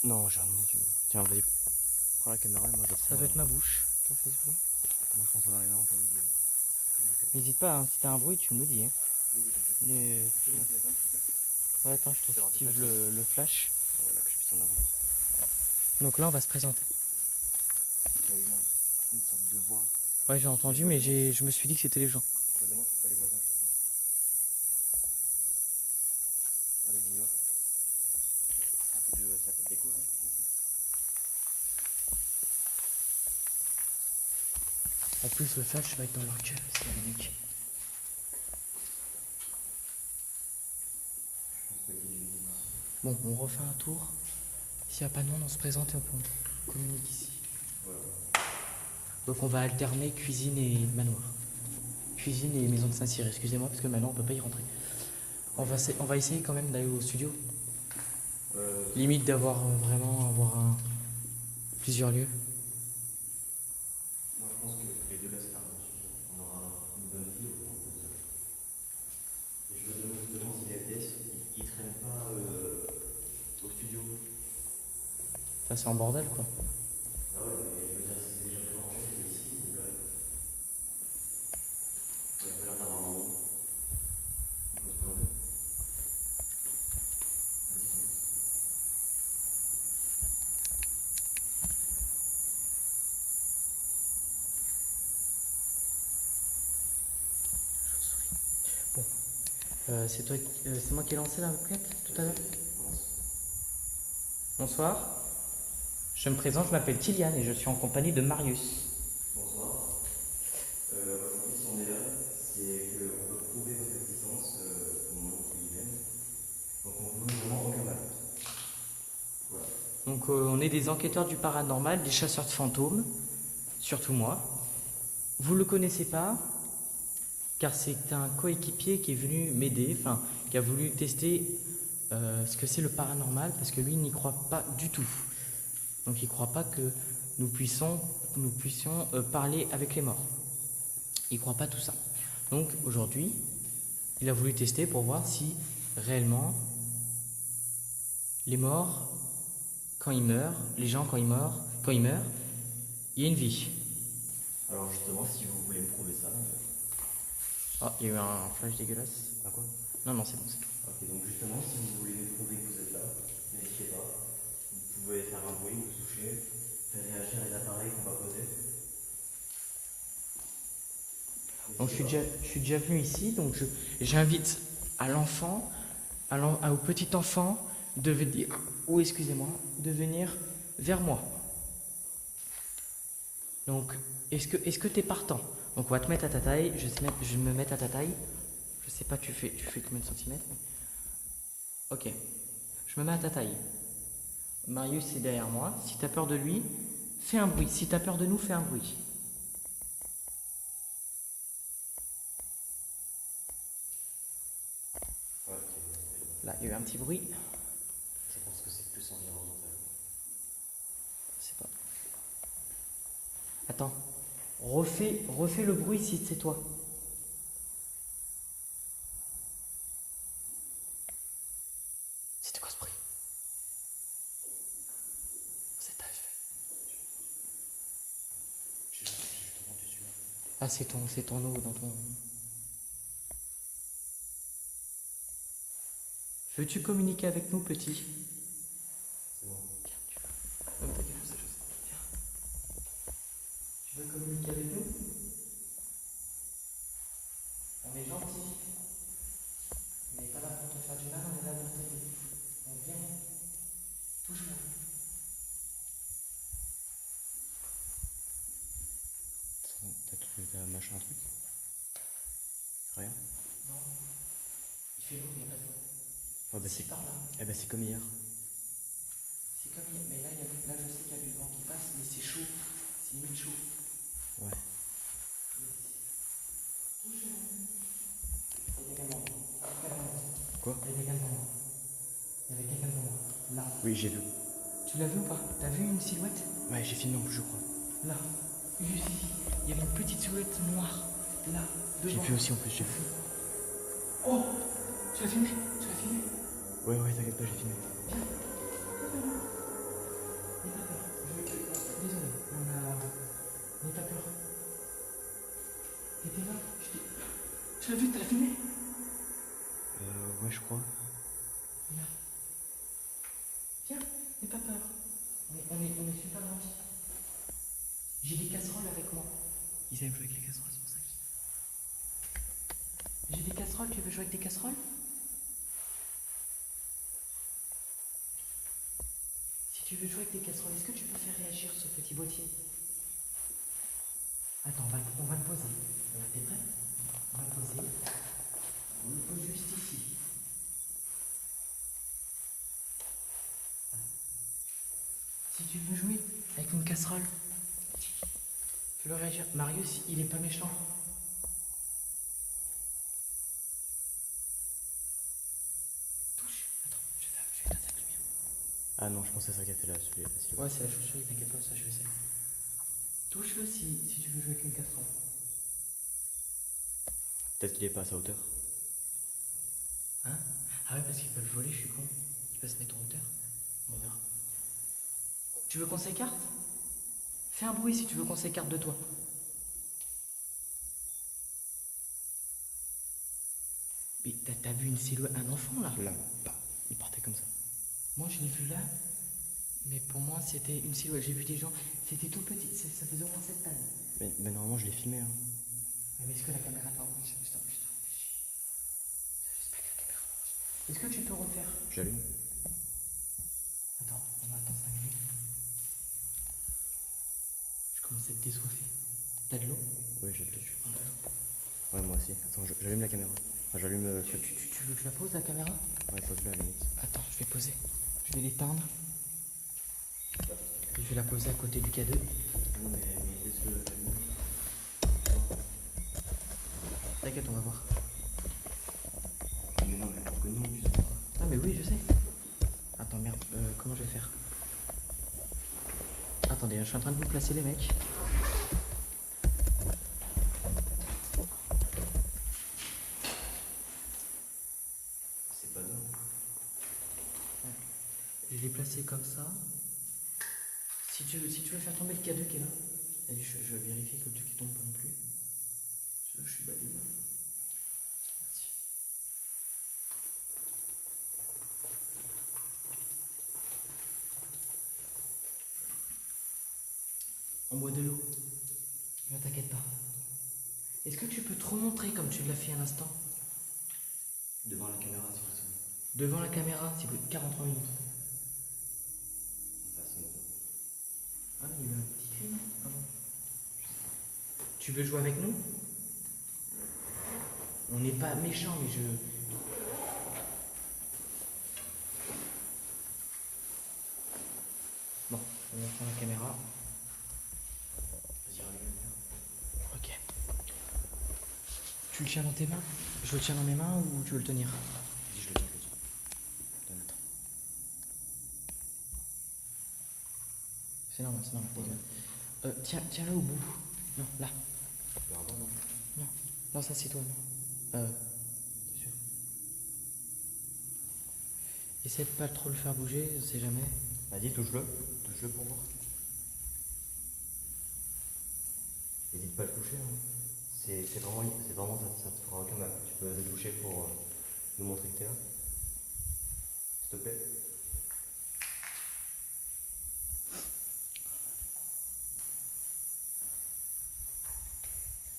Non, j'ai un nom, tu vois. Tiens, vas-y. Prends la caméra et moi je Ça doit être ma bouche qui a fait ce bruit. Moi je pense qu'on va arriver là, on peut oublier. N'hésite pas, hein, si t'as un bruit, tu me le dis. Hein. Ouais, attends, je t'active le flash. Voilà, que je puisse en avoir. Donc là, on va se présenter. Il y a une sorte de voix. Ouais, j'ai entendu, mais je me suis dit que c'était les gens. Je me demande si c'est pas les voisins. Allez, on y va. Ça fait déco là. En plus, le flash va être dans leur cœur, c'est les mecs. Bon, on refait un tour. S'il n'y a pas de monde, on se présente et on communique ici. Donc on va alterner cuisine et manoir. Cuisine et maison de Saint-Cyr, excusez-moi, parce que maintenant on peut pas y rentrer. On va essayer quand même d'aller au studio. Limite d'avoir plusieurs lieux. Moi je pense que les deux là c'est un bon sujet. On aura une bonne vie au fond. Et je me demande justement si les FDS ils traînent pas au studio. Ça c'est en bordel quoi. Ah ouais, mais je veux dire, c'est déjà plus rangé que ici, ou là. Il y a pas l'air d'avoir un moment. On peut se présenter. Vas-y, commence. C'est moi qui ai lancé la requête tout à l'heure. Bonsoir. Je me présente, je m'appelle Kylian et je suis en compagnie de Marius. Bonsoir. Aujourd'hui, si on est là, c'est qu'on veut prouver votre existence au moment où ils viennent. Donc on vous vraiment aucun mal. Voilà. Donc on est des enquêteurs du paranormal, des chasseurs de fantômes, surtout moi. Vous le connaissez pas, car c'est un coéquipier qui est venu m'aider, enfin qui a voulu tester ce que c'est le paranormal, parce que lui n'y croit pas du tout. Donc il ne croit pas que nous puissions parler avec les morts. Il ne croit pas tout ça. Donc aujourd'hui, il a voulu tester pour voir si réellement les morts, quand ils meurent, les gens quand ils meurent, il y a une vie. Alors justement, si vous voulez me prouver ça... Oh, il y a eu un flash dégueulasse. À quoi? Non, c'est bon, c'est tout. Ok, donc justement, si vous voulez me prouver que vous êtes là, n'hésitez pas. Vous pouvez faire un bruit, vous toucher, faire réagir les appareils qu'on va poser. Donc je suis déjà venu ici, donc j'invite à l'enfant, au petit enfant, de venir, de venir vers moi. Donc, est-ce que tu es partant? Donc on va te mettre à ta taille, je vais me mettre à ta taille. Je sais pas, tu fais combien de centimètres? Ok, je me mets à ta taille. Marius est derrière moi. Si tu as peur de lui, fais un bruit. Si tu as peur de nous, fais un bruit. Là, il y a eu un petit bruit. Je pense que c'est plus environnemental. Je sais pas. Attends. Refais le bruit si c'est toi. C'était quoi ce bruit? C'est ta J'ai juste entendu celui-là. Ah, c'est ton eau dans ton. Veux-tu communiquer avec nous, petit? C'est bon. Viens, tu veux. Non, t'inquiète, je sais. Viens. Tu veux communiquer avec nous? On est gentil. On n'est pas là pour te faire du mal, on est là pour t'aider. Donc viens. Touche-moi. T'as machin un truc? Rien? Non. Il fait l'eau, il n'y a pas d'eau. Ouais, bah C'est par là. Eh ben c'est comme hier. C'est comme hier. Mais là, là, je sais qu'il y a du vent qui passe, mais c'est chaud. C'est limite chaud. Ouais. Touche-moi. Il y a quelqu'un devant moi. Quoi? Il y a quelqu'un devant moi. Il y avait quelqu'un devant moi. Là. Oui, j'ai vu. Tu l'as vu ou pas? T'as vu une silhouette? Ouais, j'ai filmé en plus, je crois. Là. Juste ici. Il y avait une petite silhouette noire. Là. J'ai Devant. vu aussi en plus, j'ai vu. Oh! Tu l'as filmé? Tu l'as filmé? Ouais, ouais, t'inquiète pas, j'ai filmé. N'aie pas peur. Désolé. N'aie pas peur. T'étais là? Tu l'as vu? Tu l'as filmé? Ouais, je crois. Viens. Viens. N'aie pas peur. On est super gentils. J'ai des casseroles avec moi. Ils aiment jouer avec les casseroles, c'est pour ça que je dis. J'ai des casseroles, tu veux jouer avec des casseroles? Si tu veux jouer avec des casseroles, est-ce que tu peux faire réagir ce petit boîtier? Attends, on va le poser. T'es prêt? On va le poser. On le pose juste ici. Voilà. Si tu veux jouer avec une casserole, tu veux réagir. Marius, il est pas méchant. Touche. Attends, je vais éteindre cette lumière. Ah non, je pense que c'est ça qui a fait la celui-là. Ouais, c'est la chauve-souris, t'inquiète pas, ça je sais. Touche-le si tu veux jouer avec une casserole. Peut-être qu'il est pas à sa hauteur. Hein? Ah ouais, parce qu'ils peuvent voler, je suis con. Ils peuvent se mettre en hauteur. On verra. Tu veux qu'on s'écarte? Fais un bruit si tu veux qu'on s'écarte de toi. Mais t'as vu une silhouette, un enfant là? Là, bah, il partait comme ça. Moi je l'ai vu là, mais pour moi c'était une silhouette. J'ai vu des gens, c'était tout petit, ça faisait au moins cette taille. Mais normalement, je l'ai filmé. Hein. Mais est-ce que la caméra t'en juste pas que la caméra. Est-ce que tu peux refaire? J'allume. Attends, on va attendre 5 minutes. Je commence à être désoiffé. T'as de l'eau? Ouais, j'ai le Je vais prendre de l'eau. Ouais, moi aussi. Attends, j'allume la caméra. Enfin, j'allume. Tu veux que je la pose la caméra? Ouais, pose-la à la limite. Attends, je vais poser. Je vais l'éteindre. Je vais la poser à côté du K2. Non, mais laisse-le. T'inquiète, on va voir. Mais non, mais pour que nous on puisse voir. Ah mais oui, je sais. Attends, merde, comment je vais faire? Attendez, je suis en train de vous placer les mecs. C'est pas dingue. Je l'ai placé comme ça. Si tu veux faire tomber le K2 qui est là. Et je vérifie que le truc ne tombe pas non plus. Je suis badé. Merci. On boit de l'eau. Ne t'inquiète pas. Est-ce que tu peux te remontrer comme tu l'as fait à l'instant? Devant la caméra, si possible. Devant la caméra, c'est plus de 43 minutes. Ça, c'est bon. Ah, il y a eu un petit cri, non? Ah bon. Tu veux jouer avec nous? On n'est pas méchants, mais je... Bon, on va prendre la caméra. Vas-y, regarde. Ok. Tu le tiens dans tes mains? Je le tiens dans mes mains ou tu veux le tenir? Vas-y, je le tiens, je le tiens. c'est dans la tête. Tiens là au bout. Non, là. Pardon, non. Non, non, ça c'est toi, non. C'est sûr. Essaie de pas trop le faire bouger, on sait jamais. Vas-y, touche-le. Touche-le pour voir. N'hésite pas à le toucher. Hein. C'est vraiment ça te fera aucun mal. Tu peux le toucher pour nous montrer que t'es là. S'il te plaît.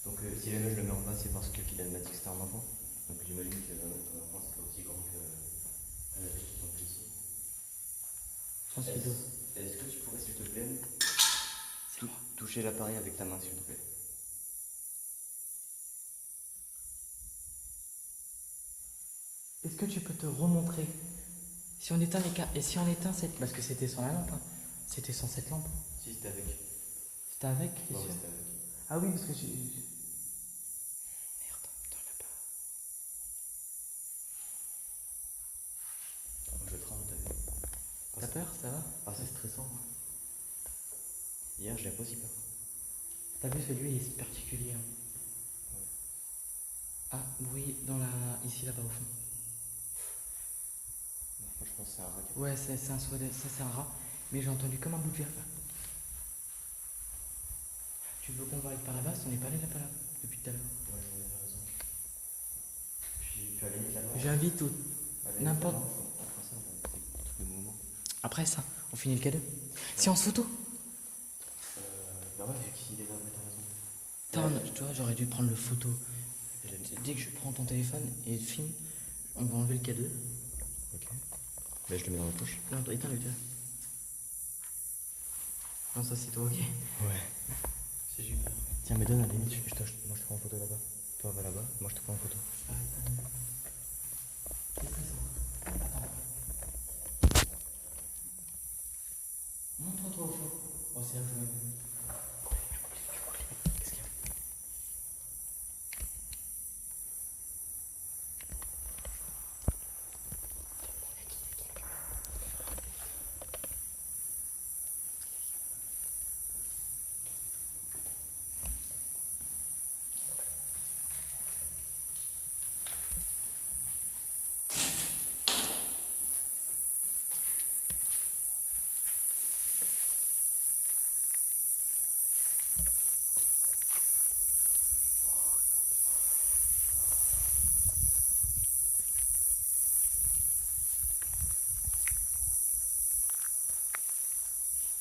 Donc si jamais je le mets en bas, c'est parce que Kylian m'a dit que c'était un enfant. Donc j'imagine que ton enfant c'est pas aussi grand que la vie qui sont ici. Je pense qu'il doit. Est-ce que tu pourrais, s'il te plaît, toucher l'appareil avec ta main, s'il te plaît? Est-ce que tu peux te remontrer? Si on éteint et si on éteint cette... Parce que c'était sans la lampe, hein. C'était sans cette lampe. Si, c'était avec. C'était avec, t'es Non, sûr? mais c'était avec. Ah oui, parce que j'ai... Merde, putain, là-bas. Je tremble, t'as vu? T'as peur, ça va? Ah, c'est stressant. Hier, j'avais pas aussi peur. T'as vu, celui il est particulier. Hein. Ouais. Ah, bruit dans la... Ici, là-bas, au fond. Non, moi, je pense que c'est un rat. Ouais, c'est un ça c'est un rat. Mais j'ai entendu comme un bout de verre, là. Tu veux qu'on va aller par là-bas? On n'est pas allé là-bas, là, depuis tout à l'heure. Ouais, t'as raison. Puis à la limite, là-bas. J'invite au... n'importe... On fera ça, on va faire des trucs de mouvement. Après ça, on finit le cadeau. Séance photo. Bah ouais, vu qu'il est là, ouais, t'as raison. Putain, tu vois, j'aurais dû prendre le photo. Dès que je prends ton téléphone et filme, on va enlever le cadeau. Ok. Là, je le mets dans la poche. Non, éteins-le, tiens. Non, ça c'est toi, ok. Ouais. C'est super. Tiens, mais donne à la limite, moi je te prends en photo là-bas. Toi, va là-bas, moi je te prends en photo. Montre-toi au fond. Oh, c'est là que je vais. Qu'est-ce qu'il y a?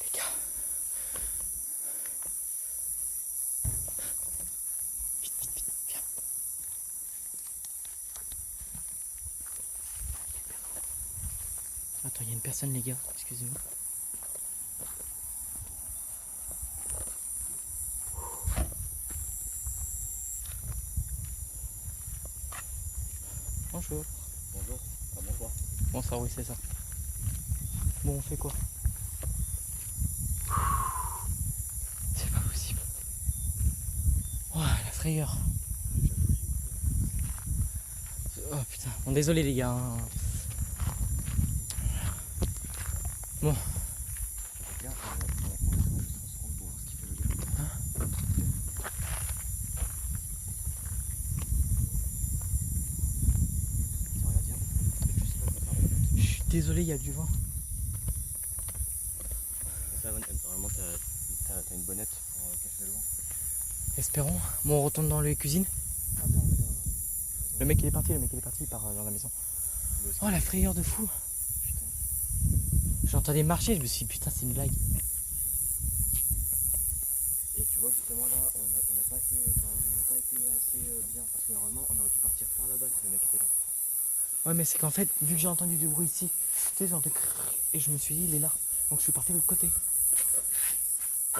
Les gars. Vite, vite, vite, viens. Attends, il y a une personne, les gars. Excusez-moi. Bonjour. Bonjour, bonsoir. Bonsoir, oui, c'est ça. Bon, on fait quoi? C'est pas possible. Oh, la frayeur. Oh putain. Bon, désolé les gars. Hein. Bon. Regarde, on se rend pour voir ce qu'il fait le gars. Tiens, regarde, tiens. Je sais pas quoi faire. Je suis désolé, il y a du vent. Ça, normalement, t'as une bonnette pour cacher le vent. Espérons. Bon, on retourne dans les cuisines. Attends. Le mec il est parti, il part dans la maison. Oh la frayeur de fou. Putain. J'entendais marcher, je me suis dit putain c'est une blague. Et tu vois, justement là, on n'a pas été assez bien. Parce que normalement, on aurait dû partir par là-bas si le mec était là. Ouais mais c'est qu'en fait, vu que j'ai entendu du bruit ici, tu sais j'ai entendu et je me suis dit il est là. Donc je suis parti de l'autre côté.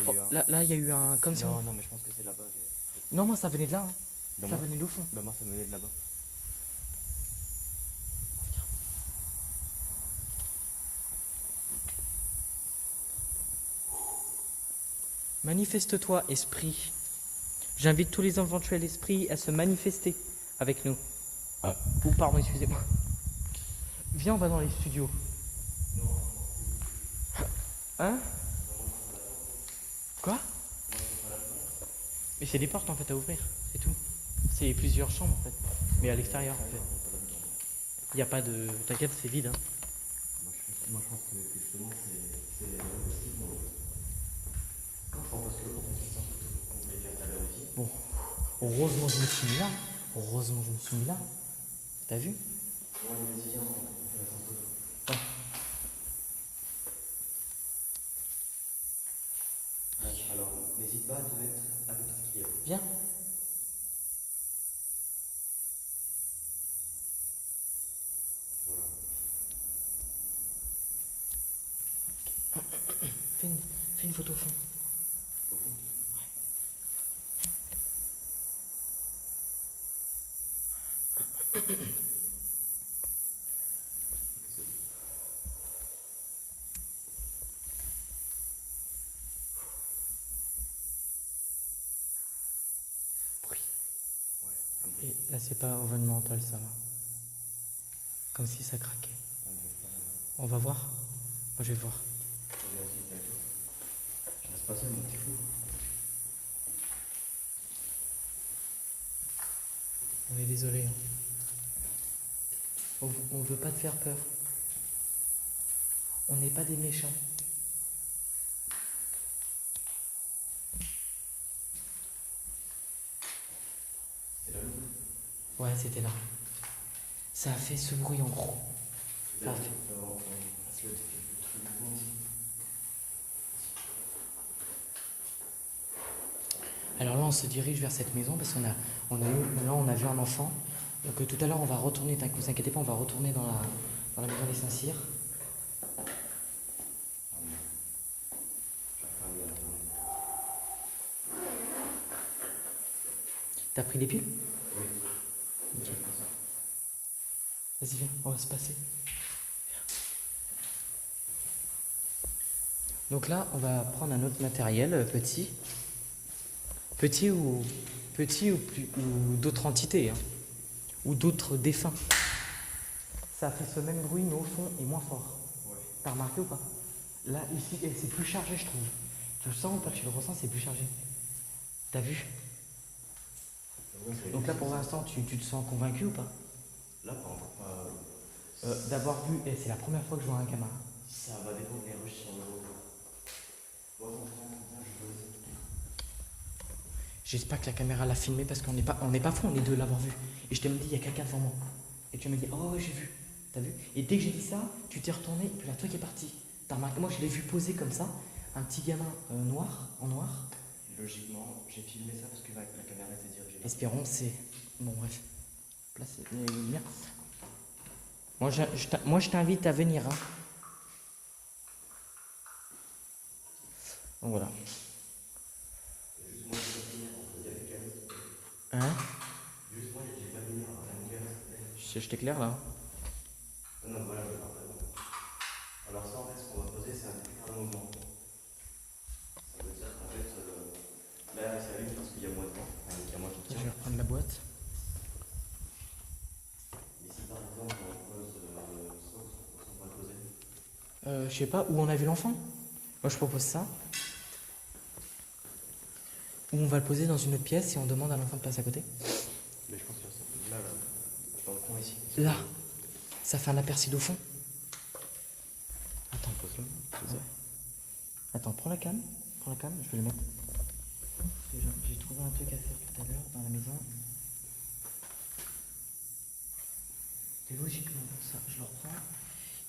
Il y a eu un- Là il y a eu un comme ça. Non, mais je pense que c'est là-bas. Non moi ça venait de là. Hein. Bah, Ça moi, venait de au fond. bah, moi, ça venait de là-bas. Manifeste-toi esprit. J'invite tous les éventuels esprits à se manifester avec nous. Ah. Ou pardon, excusez-moi. Viens, on va dans les studios. Hein? Quoi? Mais c'est des portes en fait à ouvrir, c'est tout. C'est plusieurs chambres en fait, mais à l'extérieur en fait. Il n'y a pas de... T'inquiète, c'est vide. Hein. Moi je pense que justement c'est possible. Non, je pense que on voulait faire tout à l'heure aussi. Bon, heureusement je me suis mis là. Heureusement je me suis mis là. T'as vu? Ouais, vas-y, viens, on fait la séance photo. Ouais. Alors, n'hésite pas à te mettre à côté de Kylian. Viens. Voilà. Fais une photo au fond. Au fond. Bruit. Ouais, un peu. Et là c'est pas environnemental ça va. Comme si ça craquait. On va voir. Moi je vais voir. Je reste pas seul, mon petit fou. On est désolé. Hein. On veut pas te faire peur. On n'est pas des méchants. C'est la loupe. Ouais, c'était là. Ça a fait ce bruit en gros. Ça a fait. Alors là, on se dirige vers cette maison parce qu'on a vu un enfant. Donc tout à l'heure, on va retourner, ne vous inquiétez pas, on va retourner dans la maison des Saint-Cyr. T'as pris les piles? Oui. Ok. Vas-y, viens, on va se passer. Donc là, on va prendre un autre matériel petit. Petit ou d'autres entités, hein, ou d'autres défunts. Ça fait ce même bruit, mais au fond et moins fort. Ouais. T'as remarqué ou pas? Là, ici, c'est plus chargé, je trouve. Tu le sens ou pas? Tu le ressens, c'est plus chargé. T'as vu? Donc là, pour l'instant, tu te sens convaincu ou pas? Là, pas encore pas. D'avoir vu, et c'est la première fois que je vois un camarade. Ça va dépendre des rushs sur le haut. J'espère que la caméra l'a filmé parce qu'on n'est pas fou, on est deux de l'avoir vu. Et je t'ai dit, il y a quelqu'un devant moi. Et tu me dis, oh, j'ai vu. T'as vu? Et dès que j'ai dit ça, tu t'es retourné, et puis là, toi qui est parti. T'as remarqué, moi, je l'ai vu poser comme ça, un petit gamin noir, en noir. Logiquement, j'ai filmé ça parce que la caméra était dirigée. Espérons, c'est. Bon, bref. Place les lumières. Moi, je t'invite à venir. Hein. Donc voilà. Hein? Je t'éclaire là. Non, voilà, alors ça, en fait, ce qu'on va poser, c'est un détecteur de mouvement. Ça veut dire qu'en fait, là, il s'allume parce qu'il y a moins de vent, il y a moins qui Je tient. vais reprendre la boîte. Et si par exemple, on pose ça, on va le poser. Je sais pas, où on a vu l'enfant? Moi, je propose ça. Ou on va le poser dans une autre pièce et on demande à l'enfant de passer à côté. Mais je pense que là, dans le coin ici. Là, ça fait un aperçu au fond. Attends, Pose-le. ouais. Attends, prends la canne, je vais le mettre. J'ai trouvé un truc à faire tout à l'heure dans la maison. Et logiquement, ça, je le reprends.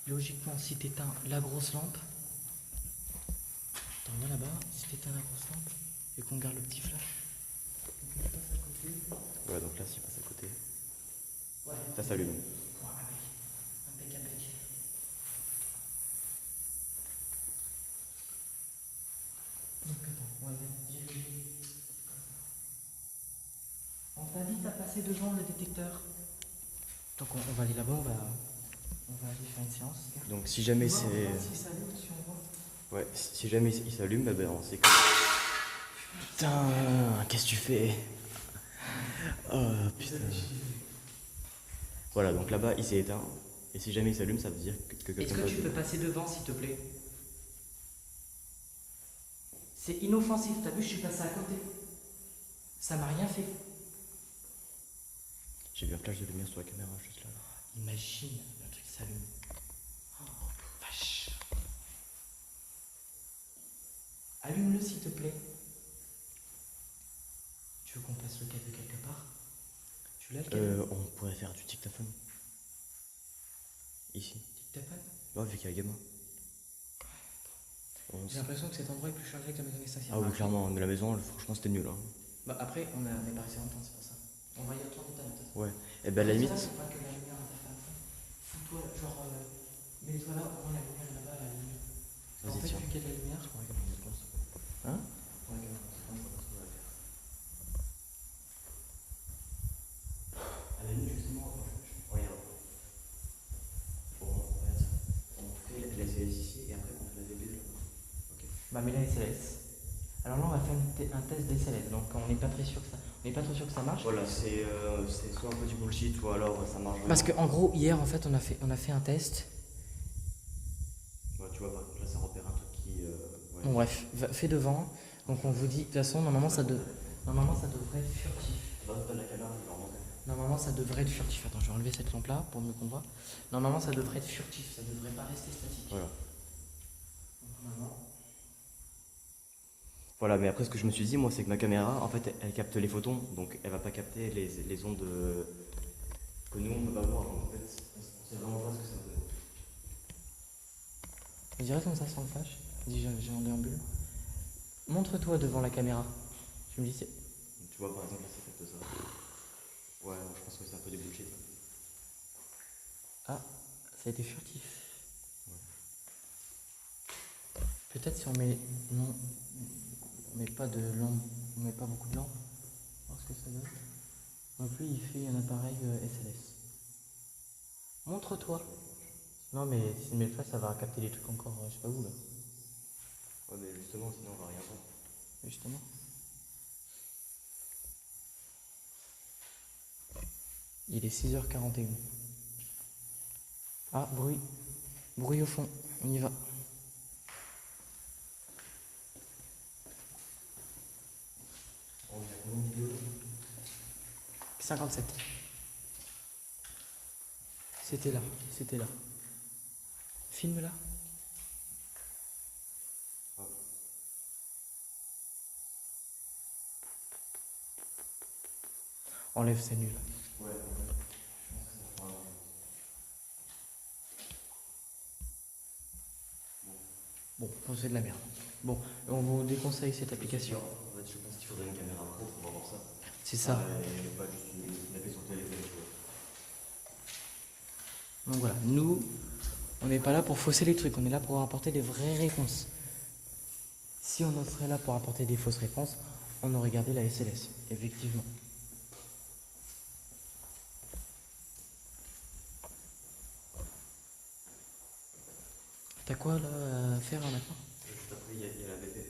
Logiquement, si t'éteins la grosse lampe, t'en vas là-bas, si t'éteins la grosse lampe, et qu'on garde le petit flash. Donc, je passe à côté. Ouais, donc là, s'il passe à côté, Ouais. ça s'allume. Ouais, impeccable. Donc attends, on va diriger. On t'invite à passer devant le détecteur. Donc on va aller là-bas, on va aller faire une séance. Donc si jamais c'est. Si ça allume, si on voit. Ouais, si jamais il s'allume, ben on sait que. Putain, qu'est-ce que tu fais? Oh putain. Voilà, donc là-bas il s'est éteint. Et si jamais il s'allume, ça veut dire que Est-ce que tu peux passer devant, s'il te plaît? C'est inoffensif, t'as vu, je suis passé à côté. Ça m'a rien fait. J'ai vu un flash de lumière sur la caméra juste là. Imagine, le truc s'allume. Oh, vache. Allume-le s'il te plaît. Tu veux qu'on passe le cadeau quelque part? Tu l'as le cadeau? On pourrait faire du dictaphone. Ici. Dictaphone? Ouais, vu qu'il y a le gamin. J'ai l'impression que cet endroit est plus chargé que la maison des Saint-Cyr. Ah oui, clairement, mais la maison, franchement, c'était nul. Hein. Bah après, on est pas resté longtemps, c'est pour ça. On va y retourner tout à l'heure. Ouais. Et ben à la limite. C'est pas que la lumière interfère. Fous-toi, genre, mets-toi là, on voit la lumière là-bas, la lumière. En Vas-y, fait, tiens. vu qu'il y a de la lumière. Hein? À la limite, justement, regarde. On fait la SLS ici et après on fait la VB là-bas. Ok. Bah, mais la SLS. Alors là, on va faire un test d'SLS, donc on n'est pas très sûr que ça, on n'est pas trop sûr que ça marche. Voilà, c'est soit un peu du bullshit ou alors ça marche vraiment. Parce qu'en gros, hier, en fait, on a fait un test. Ouais, tu vois, par exemple, là ça repère un truc qui. Ouais. Bon, bref, fais devant. Donc on vous dit, de toute façon, normalement, ça devrait être furtif. Va pas de la caméra, je vais leur montrer. Normalement, ça devrait être furtif. Attends, je vais enlever cette lampe-là pour mieux qu'on voit. Normalement, ça devrait être furtif, ça devrait pas rester statique. Voilà. Donc, normalement. Voilà, mais après ce que je me suis dit, moi, c'est que ma caméra, en fait, elle capte les photons, donc elle va pas capter les ondes que nous on peut pas voir. Donc en fait, on sait vraiment pas ce que ça va donner. On dirait comme ça sans le flash. Dis, j'ai un déambule. Montre-toi devant la caméra. Tu me dis, c'est. Tu vois, par exemple, là, ça capte ça. Ouais, non, je pense que c'est un peu des bullshit. Ah, ça a été furtif. Ouais. Peut-être si on met. Non. On met pas de lampe. On met pas beaucoup de lampes. Voir ce que ça donne. Donc lui, il fait un appareil SLS. Montre-toi. Non, mais si je mets le flash, ça va capter des trucs encore, je sais pas où là. Ouais, mais justement, sinon on va rien voir. Justement. Il est 6h41. Ah, bruit. Bruit au fond. On y va. On y a combien de vidéos 57. C'était là. C'était là. Filme là. Enlève, c'est nul. Ouais, je pense que ça fera Bon, c'est de la merde. Bon, on vous déconseille cette application. En fait, je pense qu'il faudrait une caméra pro pour voir ça. C'est ça. Et pas juste une appli sur le téléphone. Donc voilà, nous, on n'est pas là pour fausser les trucs, on est là pour apporter des vraies réponses. Si on serait là pour apporter des fausses réponses, on aurait gardé la SLS, effectivement. T'as quoi là à faire maintenant? Juste après, il y a la VP.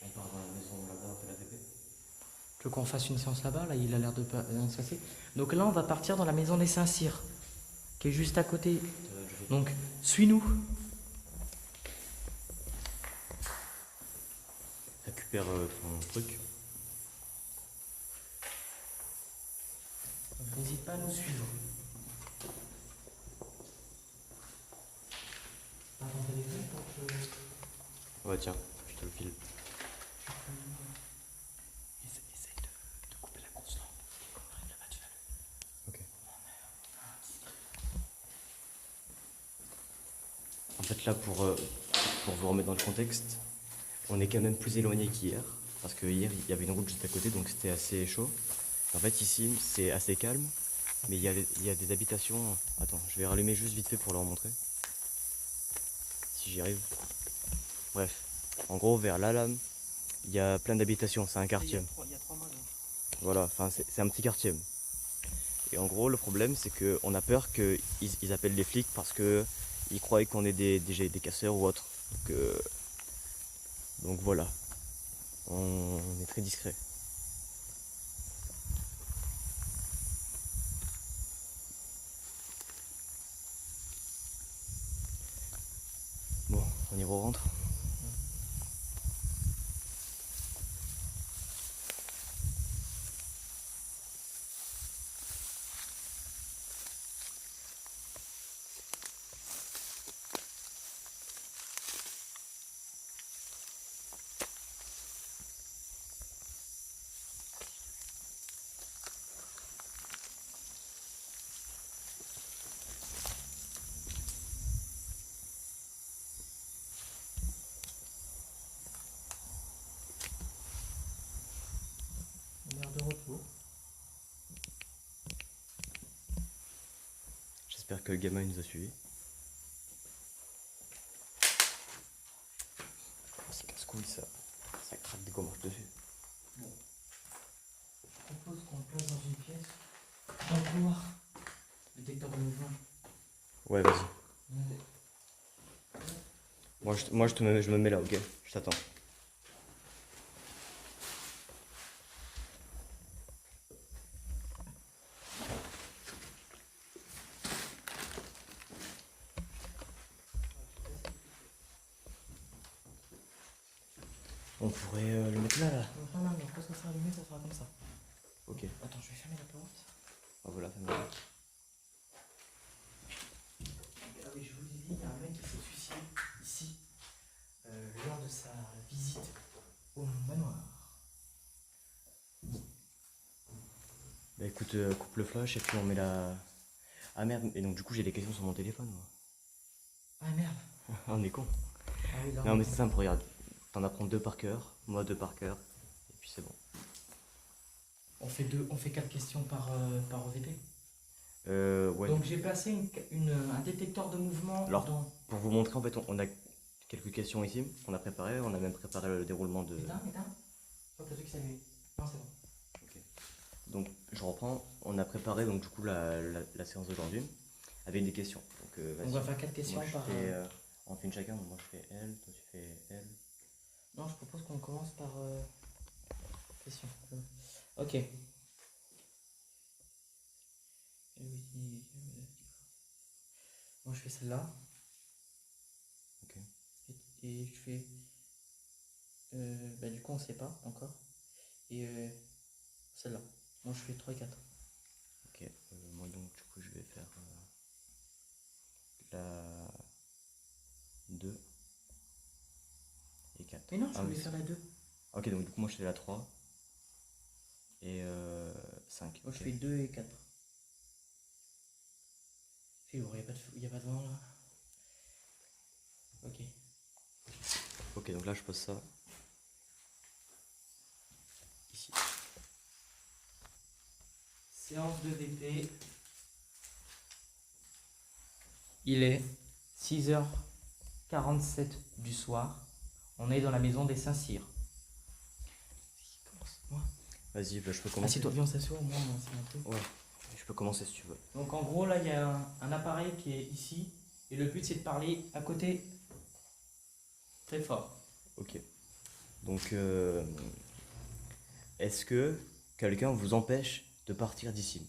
On part dans la maison là-bas, on fait la VP. Tu veux qu'on fasse une séance là-bas? Là, il a l'air de pas se passer. Donc là, on va partir dans la maison des Saint-Cyr, qui est juste à côté. Donc, suis-nous. Récupère ton truc. N'hésite pas à nous suivre. T'as ton téléphone pour que... Ouais, tiens, je te le file. Essaye de couper la grosse lampe. Et là-bas, tu l'allumes. Ok. En fait, là, pour vous remettre dans le contexte, on est quand même plus éloigné qu'hier. Parce que hier, il y avait une route juste à côté, donc c'était assez chaud. En fait, ici, c'est assez calme. Mais il y a des habitations. Attends, je vais rallumer juste vite fait pour leur montrer. Si j'y arrive. Bref. En gros, vers la lame, il y a plein d'habitations. C'est un quartier. Il y a 3 mois. Voilà, enfin, c'est un petit quartier. Et en gros, le problème, c'est qu'on a peur qu'ils appellent les flics parce qu'ils croient qu'on est des casseurs ou autres. Donc voilà. On est très discret. Bon, on y rentre. J'espère que le gamin il nous a suivis. C'est casse-couille ça. Ça craque des gommages dessus. Bon. Je propose qu'on le place dans une pièce. Dans le couloir. Détecteur de mouvement. Ouais, vas-y. Moi je me mets là, ok? Je t'attends. On pourrait le mettre là. Non, quand ça sera allumé, ça sera comme ça. Ok. Attends, je vais fermer la porte. Ah voilà, fais-moi. Ah oui, je vous l'ai dit, il y a un mec qui s'est suicidé ici lors de sa visite au manoir. Bah écoute, coupe le flash et puis on met la... Ah merde, et donc du coup j'ai des questions sur mon téléphone moi. Ah merde. On est con. Ah oui, là, Non mais c'est simple, regarde. T'en apprends 2 par cœur, moi 2 par cœur, et puis c'est bon. on fait 4 questions par EVP. Ouais. Donc j'ai placé un détecteur de mouvement Alors, dans... pour vous montrer, en fait, on a quelques questions ici qu'on a préparées. On a même préparé le déroulement de... Éteins. Je crois que le truc s'est allumé. Non, c'est bon. Donc, je reprends. On a préparé, donc, du coup, la séance d'aujourd'hui avec des questions. Donc, vas-y. On va faire 4 questions Moi, je par... fais, on fait une chacun. Donc, moi, je fais elle, toi, tu fais elle. Non, je propose qu'on commence par... question. Ok. Moi, je fais celle-là. Ok. Et je fais... bah, du coup, on sait pas encore. Et celle-là. Moi, je fais 3 et 4. Ok. Moi, donc, du coup, je vais faire la 2 et 4. Mais non, je voulais oui. faire la 2. Ok, donc, du coup, moi, je fais la 3 et 5. Moi, je fais 2 et 4. Il n'y a pas de vent, là. Ok. Ok, donc là, je pose ça ici. Séance de VP. Il est 6h47 du soir. On est dans la maison des Saint-Cyr. Vas-y, bah, je peux commencer. Assieds-toi, viens, on s'assoit, moi, c'est un peu. Ouais, je peux commencer si tu veux. Donc en gros, là, il y a un appareil qui est ici. Et le but, c'est de parler à côté très fort. Ok. Donc, est-ce que quelqu'un vous empêche de partir d'ici?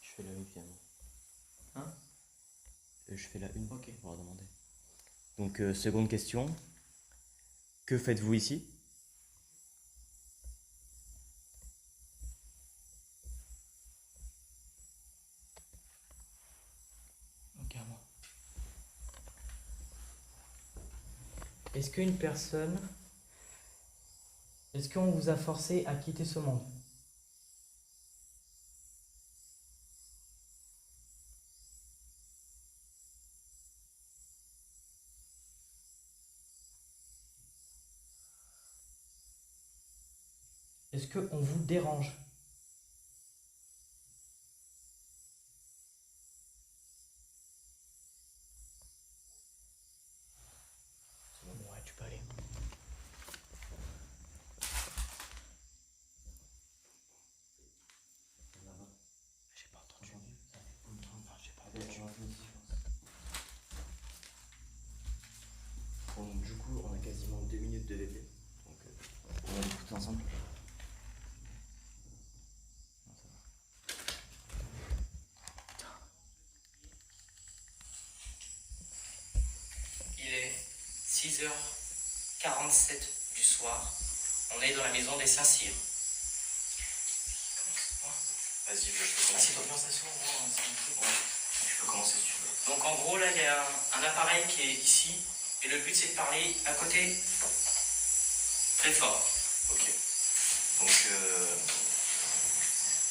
Je fais la une finalement. Hein? Je fais la une, Ok. on va demander. Donc, seconde question. Que faites-vous ici? Ok, à moi. Est-ce qu'une personne... Est-ce qu'on vous a forcé à quitter ce monde? Est-ce qu'on vous dérange? Ouais, tu peux aller. J'ai pas entendu. Enfin, j'ai pas entendu. Bon, du coup, on a quasiment 2 minutes de VP. Donc, on va l'écouter ensemble. Non, ça va. Il est 6h47 du soir. On est dans la maison des Saint-Cyr. Vas-y, je peux commencer. Assieds-toi, viens, on s'assoit, Ouais, je peux commencer si tu veux. Donc en gros, là, il y a un appareil qui est ici. Et le but, c'est de parler à côté très fort. Ok. Donc,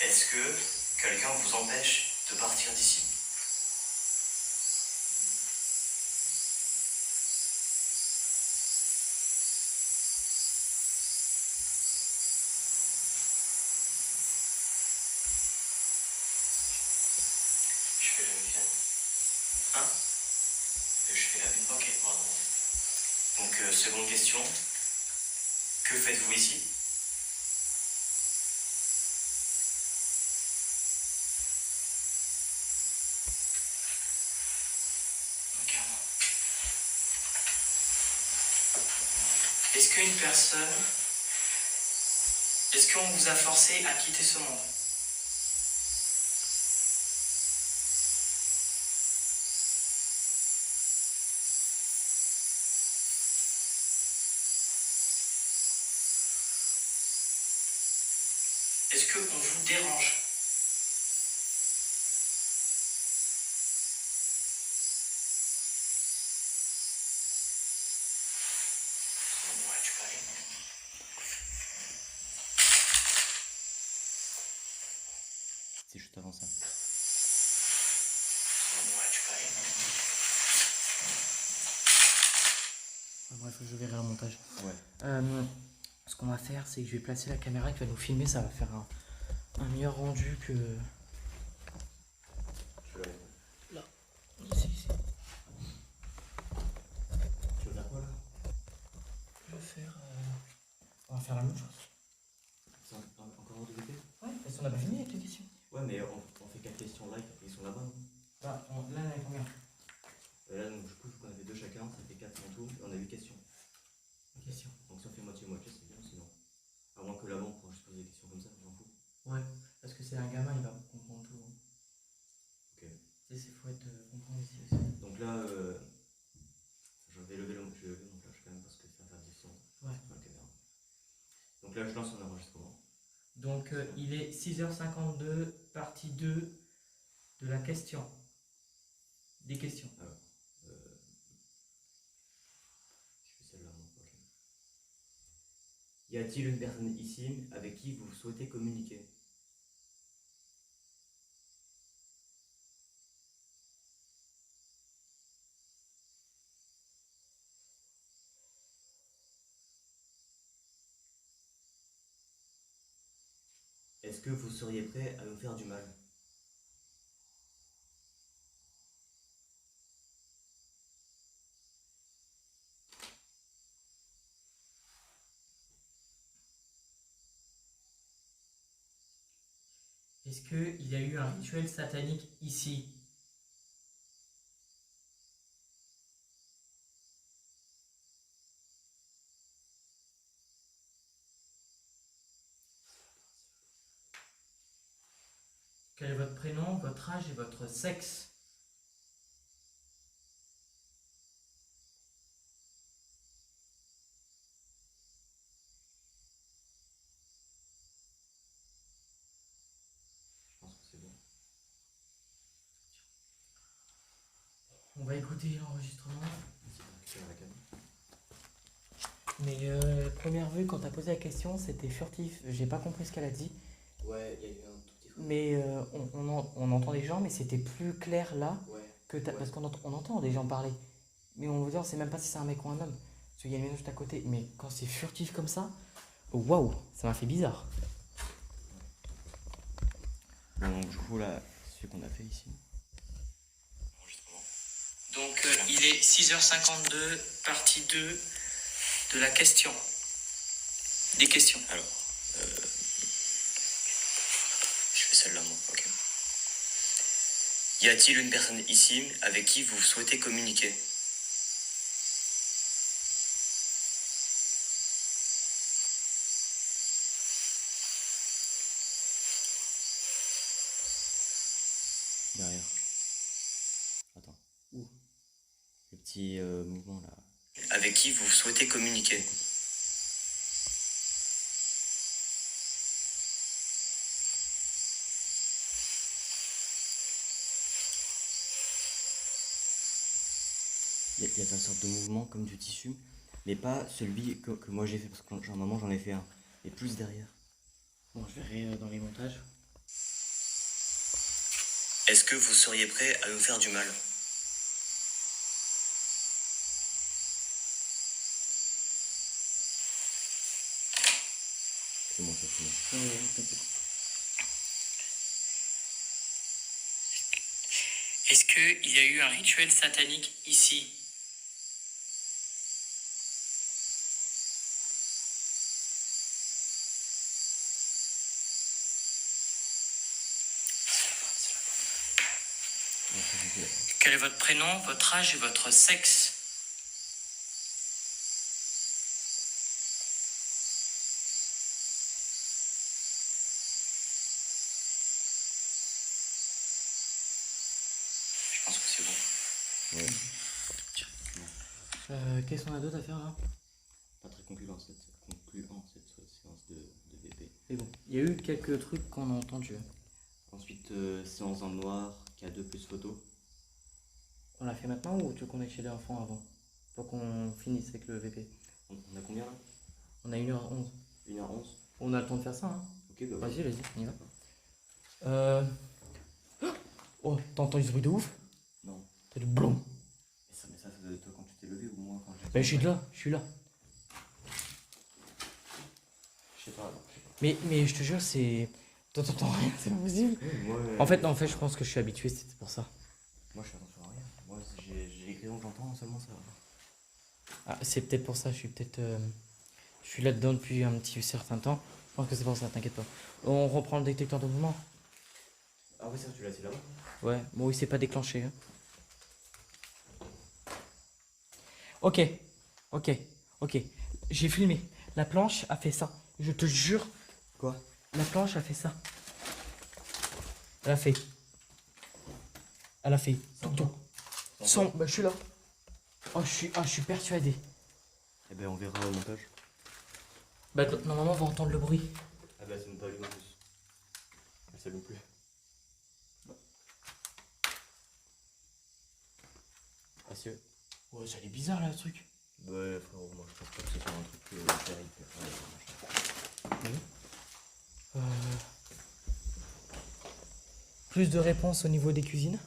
est-ce que quelqu'un vous empêche de partir d'ici? Hein? Je fais la une. Ok, pardon. Donc, seconde question. Que faites-vous ici? Regarde-moi. Est-ce qu'une personne... Est-ce qu'on vous a forcé à quitter ce monde? Est-ce qu'on vous dérange? Ouais, tu peux aller. C'est juste avant ça. Ouais, tu peux aller. Bref, je verrai un montage. Ouais. Ce qu'on va faire, c'est que je vais placer la caméra qui va nous filmer. Ça va faire un meilleur rendu que... Je vais Là. Ici, ici. Tu veux faire quoi là? Je vais faire... On va faire la même chose. C'est encore un DVP? Ouais, parce qu'on n'a pas fini avec les questions. Ouais, mais on fait 4 questions là, 4 questions là-bas. Bah, là, on a combien? Là, donc, du coup, il faut qu'on avait 2 chacun, ça fait 4 en tout, et on a 8 questions. Question. Donc, si on fait moitié-moitié, c'est bien, sinon. À moins que là-bas, on pourra juste poser des questions comme ça, j'en fous. Ouais, parce que c'est un gamin, il va comprendre tout. Ok. Tu sais, c'est faut être comprendre ici aussi. Donc là, je vais lever mon flash quand même parce que ça va faire différent. Ouais. Sur la caméra. Donc là, je lance un enregistrement. Donc, il est 6h52, partie 2 de la question. Des questions. Alors, je fais celle-là, non? Ok. Y a-t-il une personne ici avec qui vous souhaitez communiquer? Est-ce que vous seriez prêt à nous faire du mal? Est-ce qu'il y a eu un rituel satanique ici? Quel est votre prénom, votre âge et votre sexe? Je pense que c'est bon. On va écouter l'enregistrement. C'est bon, récupérer la caméra. Mais première vue, quand t'as posé la question, c'était furtif. J'ai pas compris ce qu'elle a dit. Ouais, il y a eu un tout petit truc. Mais on entend des gens, mais c'était plus clair là. Ouais. Que parce qu'on entend des gens parler. Mais on ne sait même pas si c'est un mec ou un homme. Parce qu'il y a une maison juste à côté. Mais quand c'est furtif comme ça, waouh, ça m'a fait bizarre. Donc du coup là, c'est ce qu'on a fait ici. Donc il est 6h52, partie 2 de la question. Des questions. Alors, je fais celle-là, moi. Ok. Y a-t-il une personne ici avec qui vous souhaitez communiquer? Derrière. Attends. Où? Le petit mouvement là. Avec qui vous souhaitez communiquer? Il y a une sorte de mouvement comme du tissu, mais pas celui que moi j'ai fait, parce que genre, maman j'en ai fait un, et plus derrière. Bon, je verrai dans les montages. Est-ce que vous seriez prêt à nous faire du mal? C'est bon, ça c'est bon. Est-ce qu'il y a eu un rituel satanique ici? Quel est votre prénom, votre âge et votre sexe? Je pense que c'est bon. Ouais. Qu'est-ce qu'on a d'autre à faire là? Pas très concluant cette séance de VP. Mais bon, il y a eu quelques trucs qu'on a entendus. Ensuite, séance dans le noir, K2 plus photo. On l'a fait maintenant ou tu veux qu'on aille chez les enfants avant? Pour qu'on finisse avec le VP. On a combien là? On a 1h11. 1h11. On a le temps de faire ça, hein? Ok, bah Vas-y, on y va. Oh, t'as entendu ce bruit de ouf? Non. C'est le blond. Mais ça doit être toi quand tu t'es levé ou moi quand j'ai. Ben, je suis là. Je sais pas. Mais je te jure, c'est. Toi, t'entends rien, c'est pas possible. En fait, je pense que je suis habitué, c'était pour ça. Moi, je fais attention à rien. Moi, j'ai les crayons que j'entends seulement ça. Ah, c'est peut-être pour ça, je suis là-dedans depuis un petit certain temps. Je pense que c'est pour ça, t'inquiète pas. On reprend le détecteur de mouvement. Ah oui, ça, tu l'as laissé là-bas? Ouais, bon, il s'est pas déclenché. Hein. Ok. J'ai filmé. La planche a fait ça. Je te jure. Quoi? La planche a fait ça. Elle a fait. Bah, je suis là. Je suis persuadé. Eh ben, on verra au montage. Bah, normalement, on va entendre le bruit. Ah bah, c'est une allumée en plus. Elle s'allume plus. Parce que. Ouais, ça a l'air bizarre là, le truc. Ouais, frérot, moi je pense pas que ce soit un truc terrible. Plus de réponses au niveau des cuisines.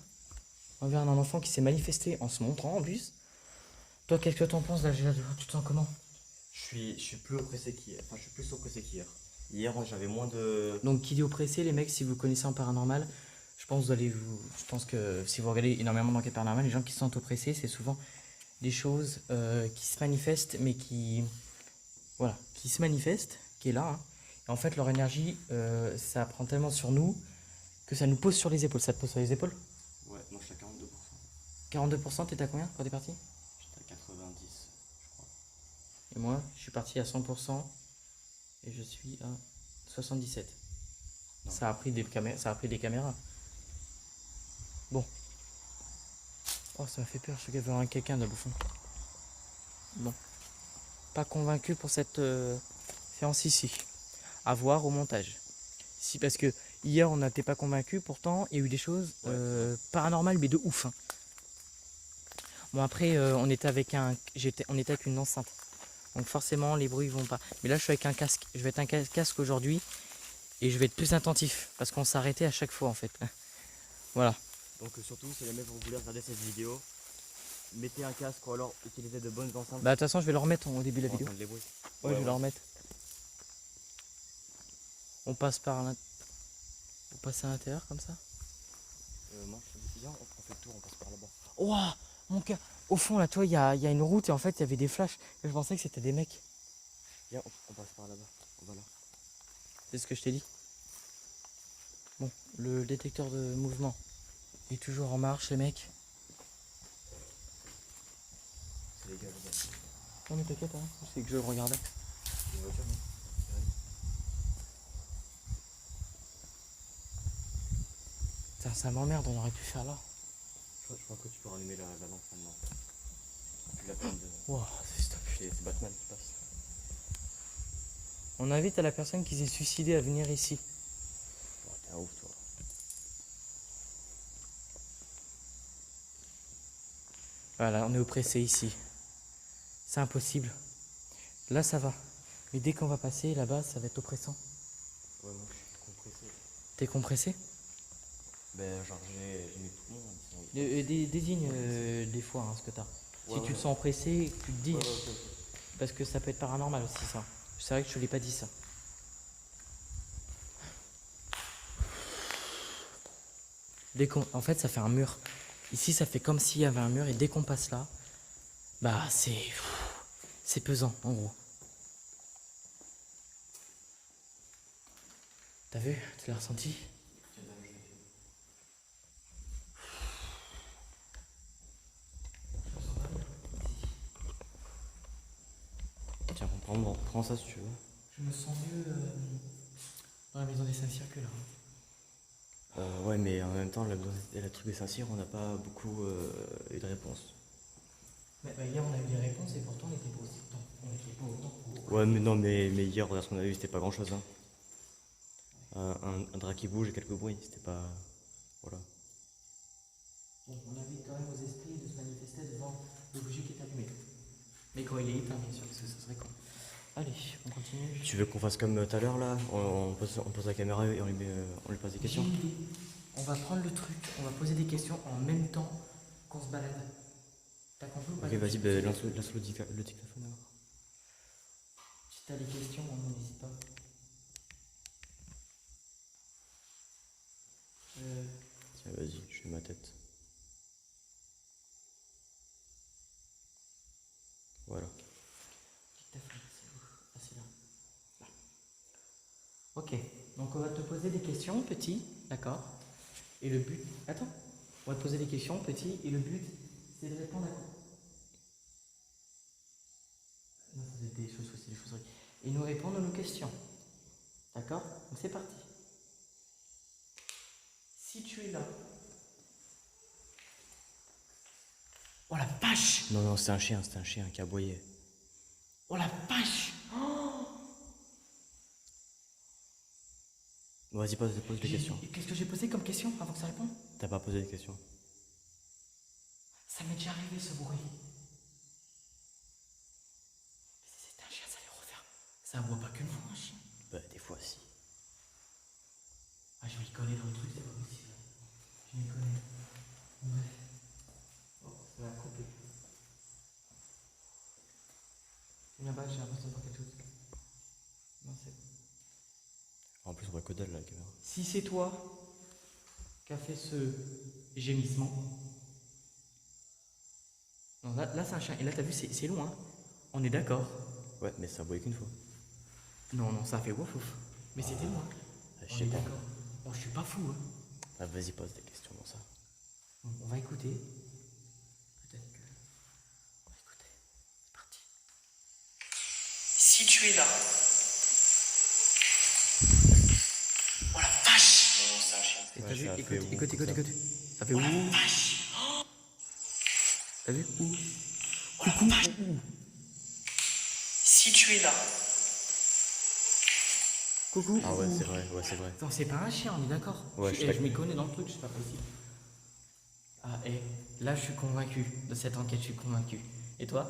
Envers un enfant qui s'est manifesté en se montrant en bus. Toi, qu'est-ce que t'en penses là? Tu te sens comment? Je suis plus oppressé qu'hier. Enfin, je suis plus oppressé qu'hier. Hier, j'avais moins de. Donc, qui dit oppressé, les mecs, si vous connaissez en paranormal, je pense que si vous regardez énormément d'enquêtes paranormales, les gens qui se sentent oppressés, c'est souvent des choses qui se manifestent, mais qui. Voilà, qui se manifestent, qui est là. Hein. Et en fait, leur énergie, ça prend tellement sur nous que ça nous pose sur les épaules. Ça te pose sur les épaules? Ouais, moi je suis à 42%. 42%, t'es à combien quand t'es parti? J'étais à 90, je crois. Et moi, je suis parti à 100% et je suis à 77. Non. Ça a pris des caméras. Bon. Oh, ça m'a fait peur, je suis qu'il y avait quelqu'un là au fond. Bon. Pas convaincu pour cette séance ici. À voir au montage. Si, parce que hier on n'était pas convaincu, pourtant il y a eu des choses paranormales mais de ouf. Hein. Bon après on était avec une enceinte. Donc forcément les bruits vont pas. Mais là je suis avec un casque. Je vais être un casque aujourd'hui et je vais être plus attentif parce qu'on s'arrêtait à chaque fois en fait. Voilà. Donc surtout si jamais vous voulez regarder cette vidéo, mettez un casque ou alors utilisez de bonnes enceintes. Bah de toute façon je vais le remettre au début de la vidéo. Les bruits. Ouais, je vais le remettre. On passe par l'intérieur. On passe à l'intérieur comme ça. Moi je viens, on fait le tour, on passe par là-bas. Ouah, mon gars, au fond là, toi, il y a une route et en fait il y avait des flashs. Et je pensais que c'était des mecs. Viens, on passe par là-bas. Voilà. C'est ce que je t'ai dit. Bon, le détecteur de mouvement est toujours en marche, les mecs. C'est les gars, regarde. Non mais t'inquiète, hein, c'est que je le regardais. Une voiture, non? Putain, ça m'emmerde, on aurait pu faire là. Je crois que tu peux rallumer la lampe maintenant. Plus la peine de. Ouah, c'est stop. C'est Batman qui passe. On invite à la personne qui s'est suicidée à venir ici. Oh, t'es un ouf, toi. Voilà, on est oppressé ici. C'est impossible. Là, ça va. Mais dès qu'on va passer là-bas, ça va être oppressant. Ouais, moi je suis compressé. T'es compressé? Ben, genre, j'ai mis tout le monde. Désigne des fois hein, ce que t'as. Si tu te sens oppressé, tu te dis. Parce que ça peut être paranormal aussi, ça. C'est vrai que je te l'ai pas dit, ça. En fait, ça fait un mur. Ici, ça fait comme s'il y avait un mur et dès qu'on passe là, bah c'est pesant en gros. T'as vu? Tu l'as ressenti? Tiens, prends ça si tu veux. Je me sens mieux dans la maison des Saint-Cirque là. Ouais, mais en même temps, la truc des Saint-Cyr, on n'a pas beaucoup eu de réponses. Bah, hier on a eu des réponses et pourtant on n'était pas aussi temps. On n'était pas autant pour. Ouais, mais non, mais hier, regarde ce qu'on a eu, c'était pas grand chose. Hein. Un drap qui bouge et quelques bruits, c'était pas. Voilà. Bon, on invite quand même aux esprits de se manifester devant le bougie qui est allumé. Mais quand il est éteint, bien sûr, parce que ça serait con. Allez, on continue. Tu veux qu'on fasse comme tout à l'heure là on pose la caméra et on lui pose des questions. J'ai une idée. On va prendre le truc, on va poser des questions en même temps qu'on se balade. T'as compris ou pas? Ok, vas-y, bah, lance le dictaphone alors. Si t'as des questions, n'hésite pas. Tiens, vas-y, je fais ma tête. Voilà. Dictaphone, c'est où? Ah, c'est là. Là. Ok, donc on va te poser des questions, petit, d'accord? Et le but. Attends, on va te poser des questions, petit, et le but, c'est de répondre à quoi? Non, ça doit être des choses aussi, des choses. Et nous répondre à nos questions. D'accord? Donc c'est parti. Si tu es là. Oh la vache! Non, c'est un chien qui a aboyé. Oh la vache! Vas-y, pose des questions. Qu'est-ce que j'ai posé comme question avant que ça réponde? T'as pas posé des questions. Ça m'est déjà arrivé ce bruit. Mais si c'était un chien, ça allait refaire. Ça aboie pas qu'une fois un chien. Bah, des fois, si. Ah, je m'y connais dans le truc, c'est pas possible. Je m'y connais. Bref. Oh, ça va couper. Là-bas, j'ai l'impression de voir quelque chose. Non, c'est bon. En plus, on voit que dalle là, la caméra. Si c'est toi qui as fait ce gémissement. Non, là c'est un chien. Et là, t'as vu, c'est long, hein. On est d'accord. Ouais, mais ça a aboyé qu'une fois. Non, ça a fait ouf ouf. Mais c'était loin. Je sais pas. D'accord. Oh, je suis pas fou, hein. Ah, vas-y, pose des questions dans ça. Bon, on va écouter. Peut-être que. On va écouter. C'est parti. Si tu es là. Oh la vache! Non, c'est un chien. Et t'as vu? Écoute. Ça fait ouh. La vache! Oh, t'as vu? Ouh. Coucou. Si tu es là. Coucou. Ah ouais, c'est vrai. Non, c'est pas un chien, on est d'accord. Ouais, Je m'y connais dans le truc, c'est pas possible. Ah, et là, je suis convaincu de cette enquête, je suis convaincu. Et toi?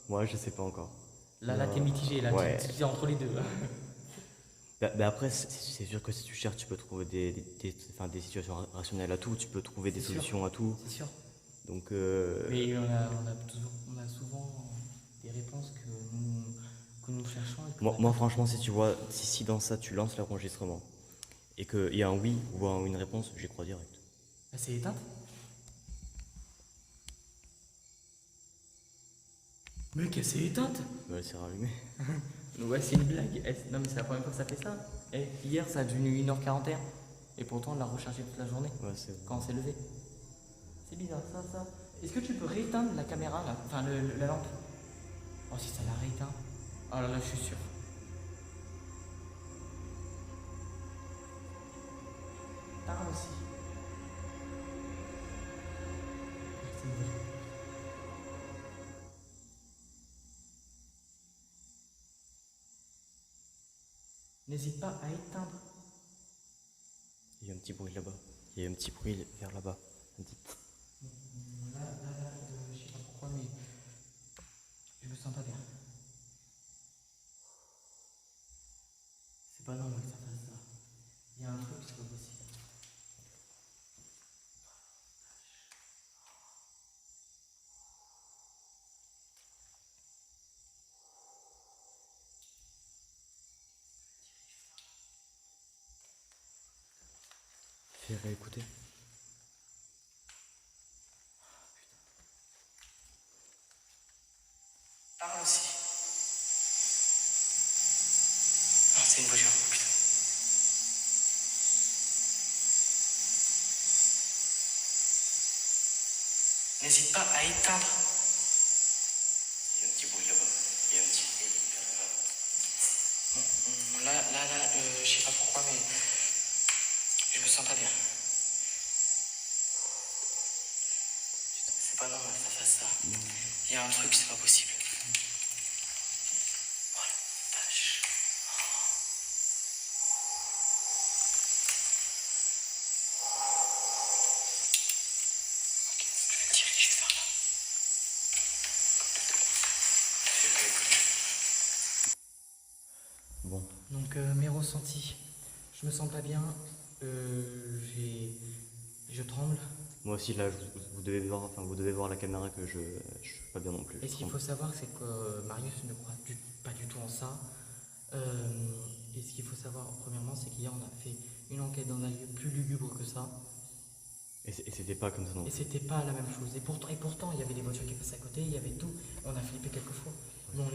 Moi, je sais pas encore. Là, t'es mitigé, là, ouais. tu es entre les deux. Bah après, c'est sûr que si tu cherches, tu peux trouver des situations rationnelles à tout, tu peux trouver des solutions à tout. C'est sûr. Donc, Mais on a souvent des réponses que nous cherchons. Et que moi, franchement, si tu vois, si dans ça, tu lances l'enregistrement et qu'il y a un oui ou une réponse, j'y crois direct. Bah, c'est éteinte. Mec, elle s'est éteinte. Ouais, c'est rallumé. Ouais, c'est une blague. Non, mais c'est la première fois que ça fait ça. Hier, ça a devenu 1h41. Et pourtant, on l'a rechargé toute la journée. Ouais, c'est Quand on s'est levé. C'est bizarre, ça. Est-ce que tu peux rééteindre la caméra, là? Enfin, la lampe. Oh, si ça l'a rééteint. Oh là là, je suis sûr. Tard aussi. Merci. N'hésite pas à éteindre. Il y a un petit bruit là-bas. Il y a un petit bruit vers là-bas. Un petit... Là, je sais pas pourquoi, mais je me sens pas bien. C'est pas normal que ça fasse ça. Il y a un truc, c'est pas possible. Fais réécouter. Parle aussi. Ah, c'est une voiture, putain. N'hésite pas à éteindre. Il y a un petit bruit là-bas. Il y a un petit bruit là-bas. Je sais pas pourquoi, mais je me sens pas bien. Putain, c'est pas normal que ça fasse ça. Il y a un truc, c'est pas possible. Oh la vache. Ok, je vais le tirer, je vais faire là. Bon, Donc mes ressentis, je me sens pas bien, je tremble. moi aussi là, vous devez voir, enfin vous devez voir la caméra que je suis pas bien non plus. Et ce qu'il faut savoir, c'est que Marius ne croit pas du tout en ça. Et ce qu'il faut savoir, premièrement, c'est qu'hier on a fait une enquête dans un lieu plus lugubre que ça. Et c'était pas comme ça non Et plus. c'était pas la même chose. Et pourtant, il y avait des voitures qui passaient à côté, il y avait tout. On a flippé quelques fois. Mais on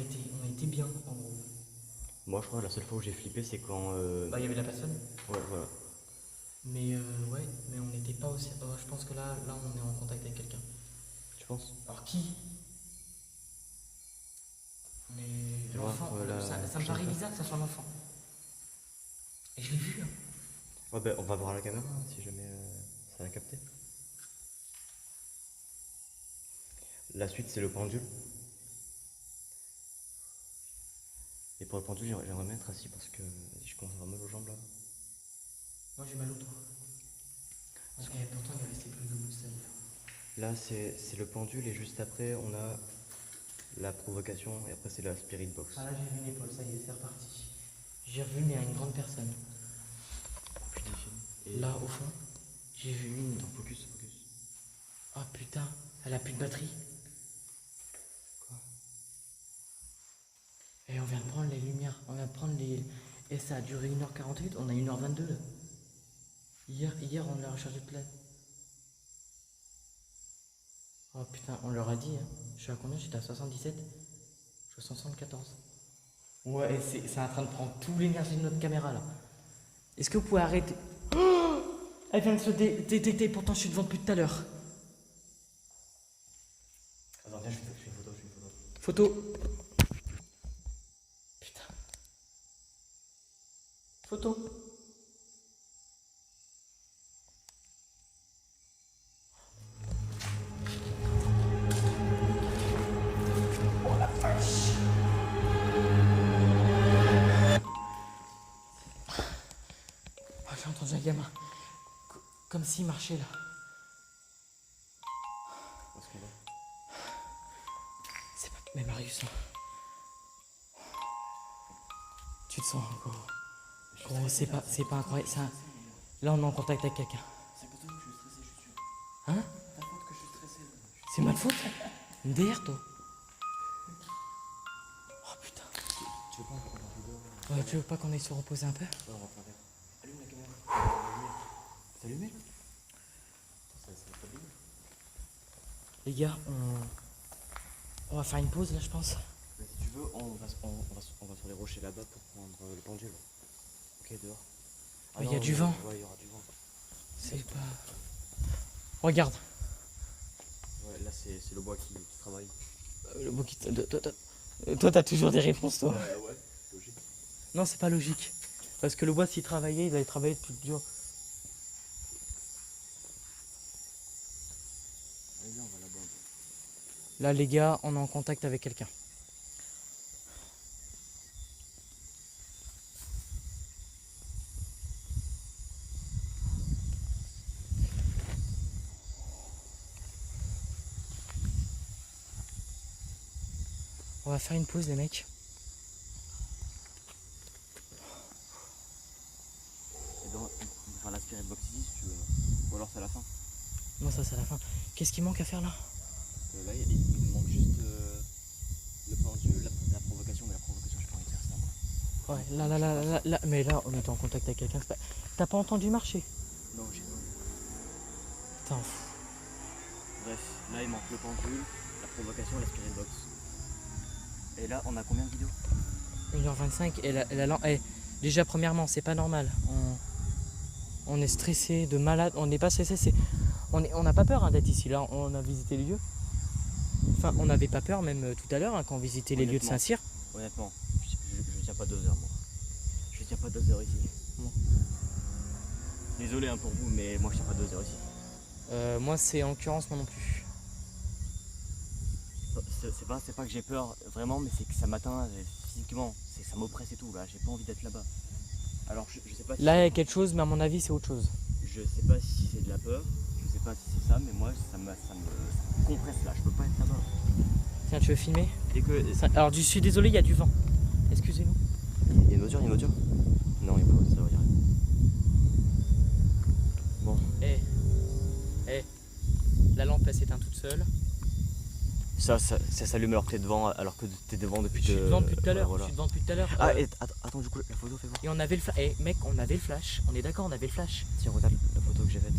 était bien, en gros. Moi je crois que la seule fois où j'ai flippé c'est quand... Bah, il y avait la personne. Ouais, voilà. Mais ouais, mais on n'était pas aussi. Je pense que là, on est en contact avec quelqu'un. Tu penses? Alors qui? Mais Ouais, l'enfant, voilà, ça me je sais paraît pas. bizarre que ça soit l'enfant. Et je l'ai vu. Hein. Ouais, ben on va voir la caméra hein, si jamais ça a capté. La suite c'est le pendule. Et pour le pendule, j'aimerais bien être assis parce que je commence à avoir mal aux jambes là. Moi j'ai mal au dos. Et pourtant il est resté plus debout ça hier. Là c'est le pendule et juste après on a la provocation et après c'est la spirit box. Ah là j'ai vu une épaule, ça y est, c'est reparti. J'ai revu mais à une grande personne. Putain, et Là au fond, j'ai vu une. attends, focus. Oh putain, elle a plus de batterie. Quoi? Et on vient de prendre les lumières, on vient de prendre les... Et ça a duré 1h48, on a 1h22 là. Hier on l'a rechargé de plein. Oh putain, on leur a dit, hein. Je suis à combien? J'étais à 77. Je suis à 74. Ouais, et c'est en train de prendre toute l'énergie de notre caméra là. Est-ce que vous pouvez arrêter? Oh, elle vient de se détecter, pourtant je suis devant depuis tout à l'heure. Attends, viens, je fais une photo. Photo. Putain. Photo. Oh la vache. Oh, j'ai entendu un gamin. Comme s'il marchait là. Où est-ce qu'on va? C'est pas... Mais Marius, hein. Tu te sens gros. Gros, c'est pas incroyable. Là, on est en contact avec quelqu'un. C'est pour toi que je suis stressé, je suis sûr. Hein? Ta faute que je suis stressé là. C'est ma faute? MDR, toi? Oh putain. Tu veux pas qu'on rentre dehors? Ouais, tu veux pas qu'on aille se reposer un peu? Ouais, on rentre en verre. Allume la caméra. C'est allumé là? Ça va pas bien. Les gars, on va faire une pause là, je pense. Mais si tu veux, on va sur les rochers là-bas pour prendre le pendule. Ok, dehors. Ouais, y a du vent. Ouais, il y aura du vent. C'est pas... Regarde. Ouais, là c'est le bois qui travaille. Le mot qui... Toi, t'as toujours des réponses, toi. Ouais, logique. Non, c'est pas logique. Parce que le bois, s'il travaillait, il allait travailler tout dur. Allez, viens, on va là-bas. Là, les gars, on est en contact avec quelqu'un. On va faire une pause, les mecs. Et ben, on va faire la spirit box ici si tu veux. Ou alors c'est à la fin. Non, ça, c'est à la fin. Qu'est-ce qu'il manque à faire là? Là, il nous manque juste le pendule, la provocation, mais la provocation, j'ai pas envie de faire ça. Moi. Ouais, là. Mais là, on était en contact avec quelqu'un. T'as pas entendu marcher? Non, j'ai pas. Putain. Bref, là il manque le pendule, la provocation et la spirit box. Et là, on a combien de vidéos? 1h25 et déjà premièrement c'est pas normal. On est stressé de malade, on n'est pas stressé, on n'a pas peur hein, d'être ici. Là on a visité les lieux. Enfin on n'avait pas peur même tout à l'heure hein, quand on visitait les lieux de Saint-Cyr. Honnêtement, je tiens pas 2 heures moi. Je tiens pas 2 heures ici. Bon. Désolé hein, pour vous, mais moi je tiens pas 2 heures ici. Moi c'est en l'occurrence moi non plus. C'est pas que j'ai peur vraiment, mais c'est que ça m'atteint physiquement. Ça m'oppresse et tout là, j'ai pas envie d'être là-bas. Alors je sais pas si Là il y a quelque chose mais à mon avis c'est autre chose. je sais pas si c'est de la peur, je sais pas si c'est ça, mais moi ça me compresse là, je peux pas être là-bas. Tiens tu veux filmer? Dès que. Alors je suis désolé il y a du vent. Excusez-nous. Il y a une voiture, Non, il y a pas de voiture, il y a rien. Bon. La lampe elle s'éteint toute seule. Ça s'allume alors que t'es devant, alors que t'es devant depuis Je suis devant depuis tout à l'heure. voilà. Je suis devant depuis tout à l'heure. Ah, et attends, du coup, la photo, fais voir. Et on avait le flash. Mec, on avait le flash. On est d'accord, on avait le flash. Tiens, regarde la photo que j'ai faite.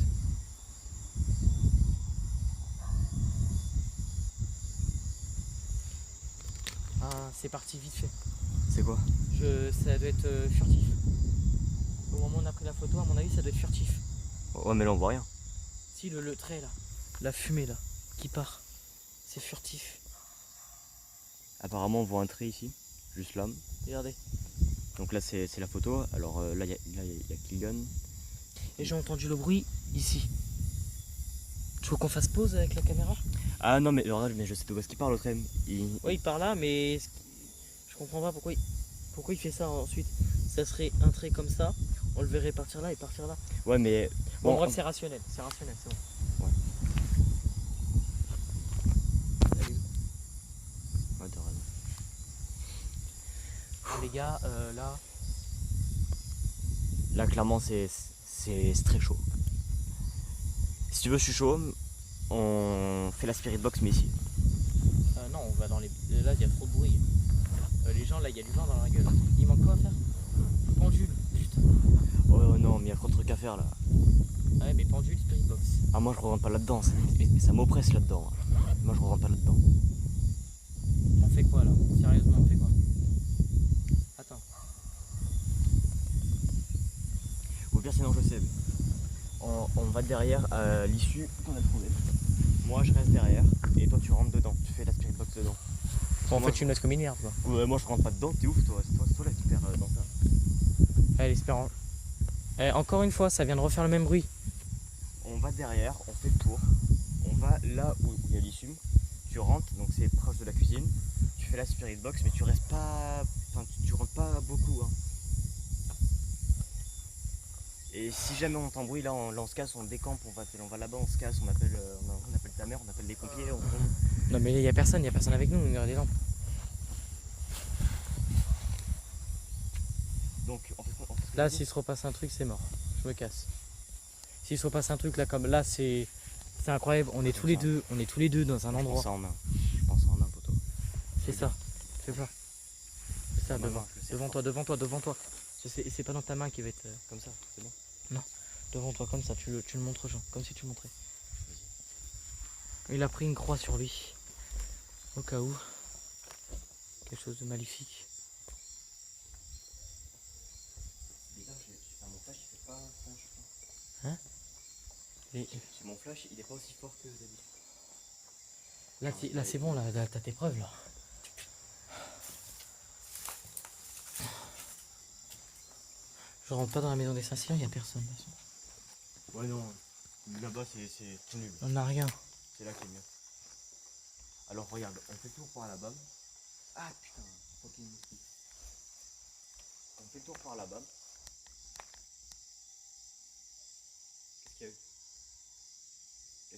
Ah, c'est parti vite fait. C'est quoi? Ça doit être furtif. Au moment où on a pris la photo, à mon avis, ça doit être furtif. Ouais, mais là on voit rien. Si, le trait là. La fumée là, qui part. C'est furtif. Apparemment, on voit un trait ici, juste là. Regardez. Donc là, c'est la photo. Alors là, il y a Killian. Et j'ai entendu le bruit ici. Tu veux qu'on fasse pause avec la caméra? Ah non, mais regarde, mais je sais pas où est-ce qu'il parle, l'autre M. Oui, il part là, mais je comprends pas pourquoi il fait ça ensuite. Ça serait un trait comme ça, on le verrait partir là et partir là. Ouais, mais. Bon, bref, c'est rationnel, c'est bon. Ouais. Ouais, t'as raison. Les gars, là. Là, clairement, c'est très chaud. Si tu veux, je suis chaud. On fait la spirit box, mais ici. Non, on va dans les. Là, il y a trop de bruit. Les gens, là, il y a du vent dans la gueule. Il manque quoi à faire? Pendule, putain. Oh non, mais il y a trop de trucs à faire là. Ah ouais, mais pendule, spirit box. Ah, moi, je rentre pas là-dedans. Ça m'oppresse là-dedans. Moi, je rentre pas là-dedans. On fait quoi là? Sérieusement, on fait quoi? Attends. Ou pire, sinon, je sais. On va derrière à l'issue qu'on a trouvée. Moi, je reste derrière et toi, tu rentres dedans. Tu fais la spirit box dedans. En fait, tu me laisses comme une merde, quoi. Ouais, moi, je rentre pas dedans. T'es ouf, toi. C'est toi l'expert dans ça. Allez, espérons. Encore une fois, ça vient de refaire le même bruit. On va derrière, on fait le tour. On va là où il y a l'issue. Tu rentres, donc c'est proche de la cuisine. Tu fais la spirit box, mais tu restes pas. Enfin, tu rentres pas beaucoup. Hein. Et si jamais on entend bruit, là on se casse, on décampe, on va là-bas, on se casse, on appelle ta mère, on appelle les pompiers. Non, mais il y a personne avec nous, il y a des lampes. Donc on fait Là, s'il se repasse un truc, c'est mort. Je me casse. S'il se repasse un truc là, comme là, c'est incroyable. On est tous les deux dans un endroit. Je pense en main. Je pense en main, poteau. C'est ça. Fais pas. C'est ça, Dans ma devant. main, je le sais Devant toi. C'est pas dans ta main qui va être. Comme ça, c'est bon. Devant toi, comme ça, tu le montres aux gens, comme si tu le montrais. Il a pris une croix sur lui, au cas où. Quelque chose de maléfique. Bizarre, mon flash il fait pas ça, Hein? Mon flash il est pas aussi fort que d'habitude. Là c'est bon, là t'as tes preuves là. Je rentre pas dans la maison des Saint-Cyr, il y a personne de toute façon. Ouais non, là-bas c'est tout nul. On n'a rien. C'est là qui est mieux. Alors regarde, on fait le tour par là-bas. Ah putain, fucking moustique. On fait le tour par là-bas. Qu'est-ce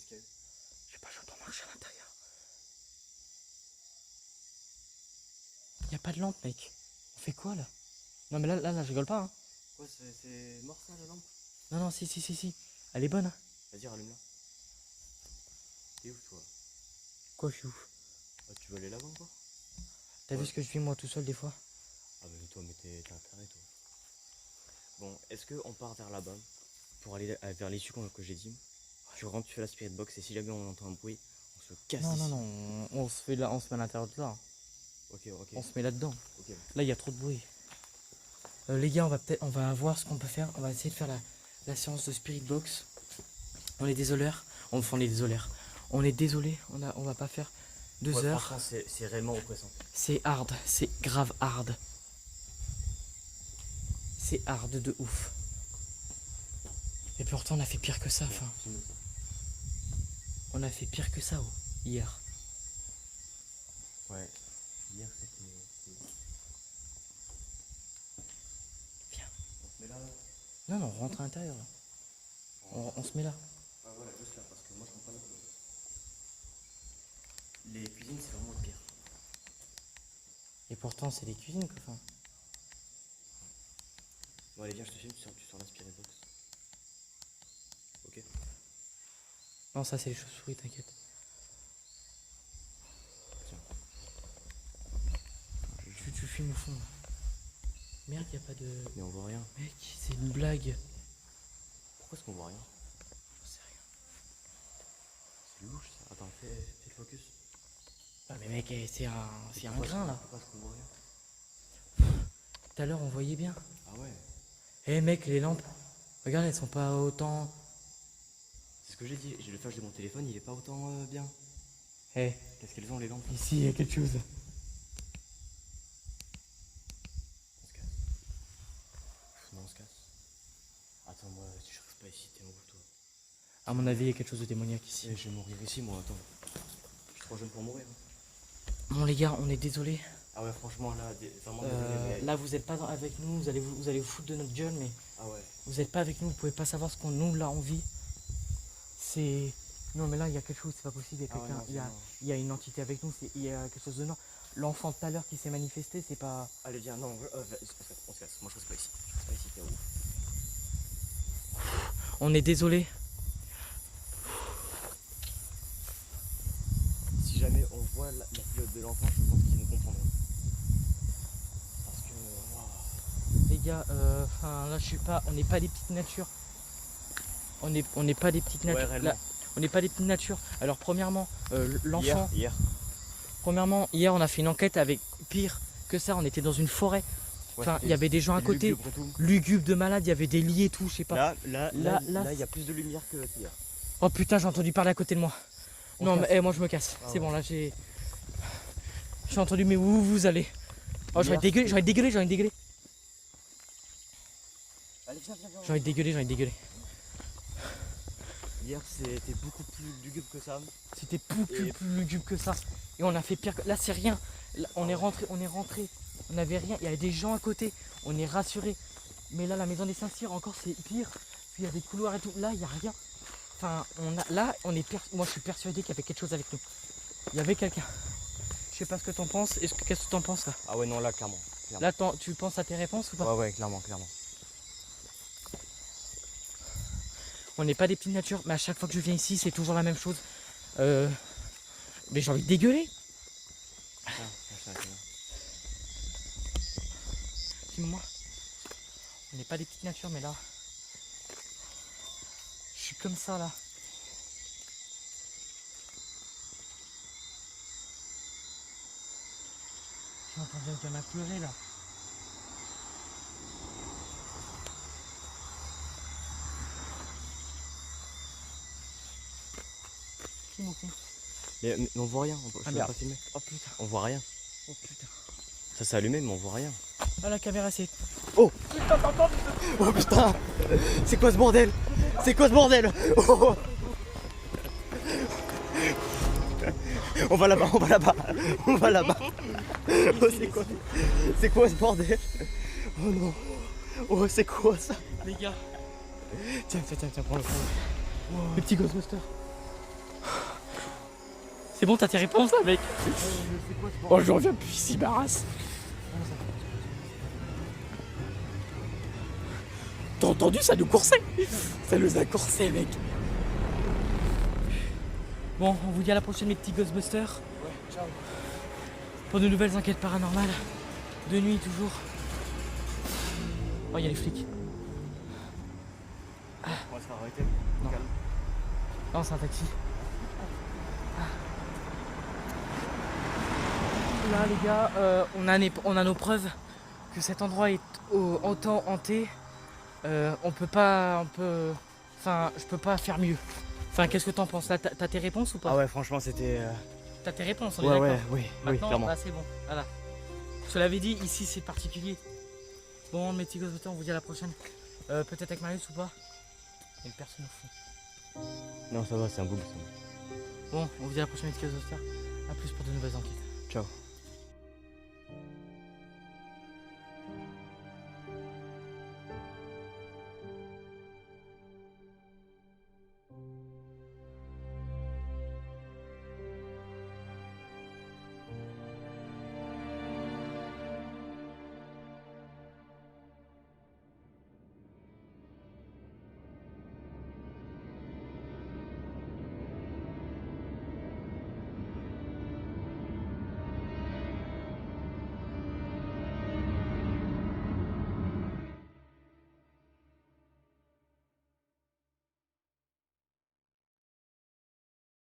qu'il y a eu? Je sais pas, j'entends marcher à l'intérieur. Y a pas de lampe, mec. On fait quoi là? Non mais là je rigole pas hein. Quoi, c'est mort ça la lampe? Non, si. Elle est bonne hein. Vas-y, rallume-la. T'es ouf toi? Quoi, je suis ouf? Ah, tu veux aller là-bas encore? T'as vu ce que je vis moi tout seul des fois? Ah bah toi, mais t'es un taré toi. Bon, est-ce qu'on part vers là-bas pour aller vers l'issue que j'ai dit? Tu rentres, tu fais la spirit box et si jamais on entend un bruit, on se casse. Non, on se met à l'intérieur de là. Ok. On se met là-dedans. Ok. Là, il y a trop de bruit. Les gars, on va voir ce qu'on peut faire. On va essayer de faire la séance de Spirit Box. On est désolé. On est désolé. On est désolé. On va pas faire 2 heures. Franchement, c'est réellement oppressant. C'est hard. C'est grave hard. C'est hard de ouf. Et pourtant, on a fait pire que ça. Enfin, on a fait pire que ça hier. Ouais. Hier, c'était... Viens. On se met là. Non, on rentre à l'intérieur. Là. On se met là. Ah voilà, juste là, parce que moi je comprends pas le... Les cuisines, c'est vraiment le pire. Et pourtant, c'est des cuisines, quoi. Enfin, Bon, allez, viens, je te filme, tu sors la Spirit Box. Ok. non, ça, c'est les chauves-souris, t'inquiète. Tiens. Tu filmes au fond. Là. Merde, y a pas de... Mais on voit rien. Mec, c'est une blague. Pourquoi est-ce qu'on voit rien? J'en sais rien. C'est louche ça. Attends, fais le focus. Ah mais mec, c'est un grain, là. Pourquoi est-ce qu'on voit rien? Tout à l'heure, on voyait bien. Ah ouais. Eh mec, les lampes, regarde, elles sont pas autant... C'est ce que j'ai dit, j'ai le flash de mon téléphone, il est pas autant bien. Eh, Qu'est-ce qu'elles ont les lampes? ici, il y a quelque chose. On se casse. Non, on se casse. Attends, moi, si je reste pas ici, t'es où toi? À mon avis, il y a quelque chose de démoniaque ici. Je vais mourir ici, moi, attends. Je suis trop jeune pour mourir. Bon les gars, on est désolé. Ah ouais, franchement, là, vraiment désolé, mais... Là, vous êtes pas avec nous, vous allez vous foutre de notre gueule, mais Ah ouais. vous êtes pas avec nous, vous pouvez pas savoir ce qu'on nous là on vit. C'est... Non mais là, il y a quelque chose, c'est pas possible, il y a Ah ouais, quelqu'un, non, il y a une entité avec nous, il y a quelque chose de non. L'enfant tout à l'heure qui s'est manifesté, c'est pas... Allez, viens, non, on se casse. Moi, je reste pas ici. Je reste pas ici, t'es ouf. On est désolé. Si jamais on voit la pilote de l'enfant, je pense qu'ils nous comprendront. Parce que... Waouh. Les gars, là je suis pas... On n'est pas des petites natures. On n'est pas des petites natures. réellement. Là, on n'est pas des petites natures. Alors premièrement, l'enfant... Hier. Premièrement, hier on a fait une enquête avec pire que ça, on était dans une forêt. Enfin, il y avait des gens à côté, lugubres de malades, il y avait des lits et tout, je sais pas. Là, il y a plus de lumière que hier. Oh putain, j'ai entendu parler à côté de moi. Non, mais moi je me casse. Ah c'est ouais. bon, là j'ai entendu, mais où vous allez? Oh, j'ai envie de dégueuler, j'ai envie de dégueuler, j'ai envie de dégueuler. Allez, viens. J'ai envie de dégueuler, j'ai envie de dégueuler. Hier, c'était beaucoup plus lugubre que ça. C'était plus lugubre que ça. Et on a fait pire que... Là, c'est rien. Là, on est rentré. On n'avait rien. Il y avait des gens à côté. On est rassuré. Mais là, la maison des Saint-Cyr, encore, c'est pire. Il y a des couloirs et tout. Là, il n'y a rien. Enfin, moi, je suis persuadé qu'il y avait quelque chose avec nous. Il y avait quelqu'un. Je sais pas ce que t'en penses. Qu'est-ce que t'en penses là? Ah ouais, non, là, clairement. Là, tu penses à tes réponses ou pas? Ouais, clairement. On n'est pas des petites natures, mais à chaque fois que je viens ici, c'est toujours la même chose. Mais j'ai envie de dégueuler. Dis-moi. On n'est pas des petites natures, mais là... Je suis comme ça, là. J'ai entendu un gamin pleurer, là. Qui mon con? Mais on voit rien, je peux merde. pas filmer. Oh putain, On voit rien. oh putain. Ça s'est allumé, mais on voit rien. Ah, la caméra c'est... Oh putain. C'est quoi ce bordel? Oh. On va là-bas. Oh, c'est quoi ce bordel? Oh non. Oh, c'est quoi ça? Les gars. Tiens, prends le fond. Le petit Ghostbuster. C'est bon, t'as tes réponses là, mec? Oh, je reviens plus ici, Barras. T'as entendu, ça nous coursait? Ça nous a coursé, mec. Bon, on vous dit à la prochaine, mes petits Ghostbusters. Ouais, ciao. Pour de nouvelles enquêtes paranormales. De nuit, toujours. Oh, il y a les flics. On va se faire arrêter. Non. Calme. Non, c'est un taxi. là les gars, on a nos preuves que cet endroit est autant hanté. On peut pas, enfin, je peux pas faire mieux. Enfin, qu'est-ce que t'en penses? T'as tes réponses ou pas? Ah ouais, franchement, c'était. T'as tes réponses, on est Ouais, d'accord? ouais, oui, Maintenant, clairement. là c'est bon, voilà. Je te l'avais dit, ici c'est particulier. Bon, mes petits gosses, on vous dit à la prochaine. Peut-être avec Marius ou pas? Il y a une personne au fond. Non, ça va, c'est un boum. Bon, on vous dit à la prochaine, mes petits gosses. A plus pour de nouvelles enquêtes. Ciao.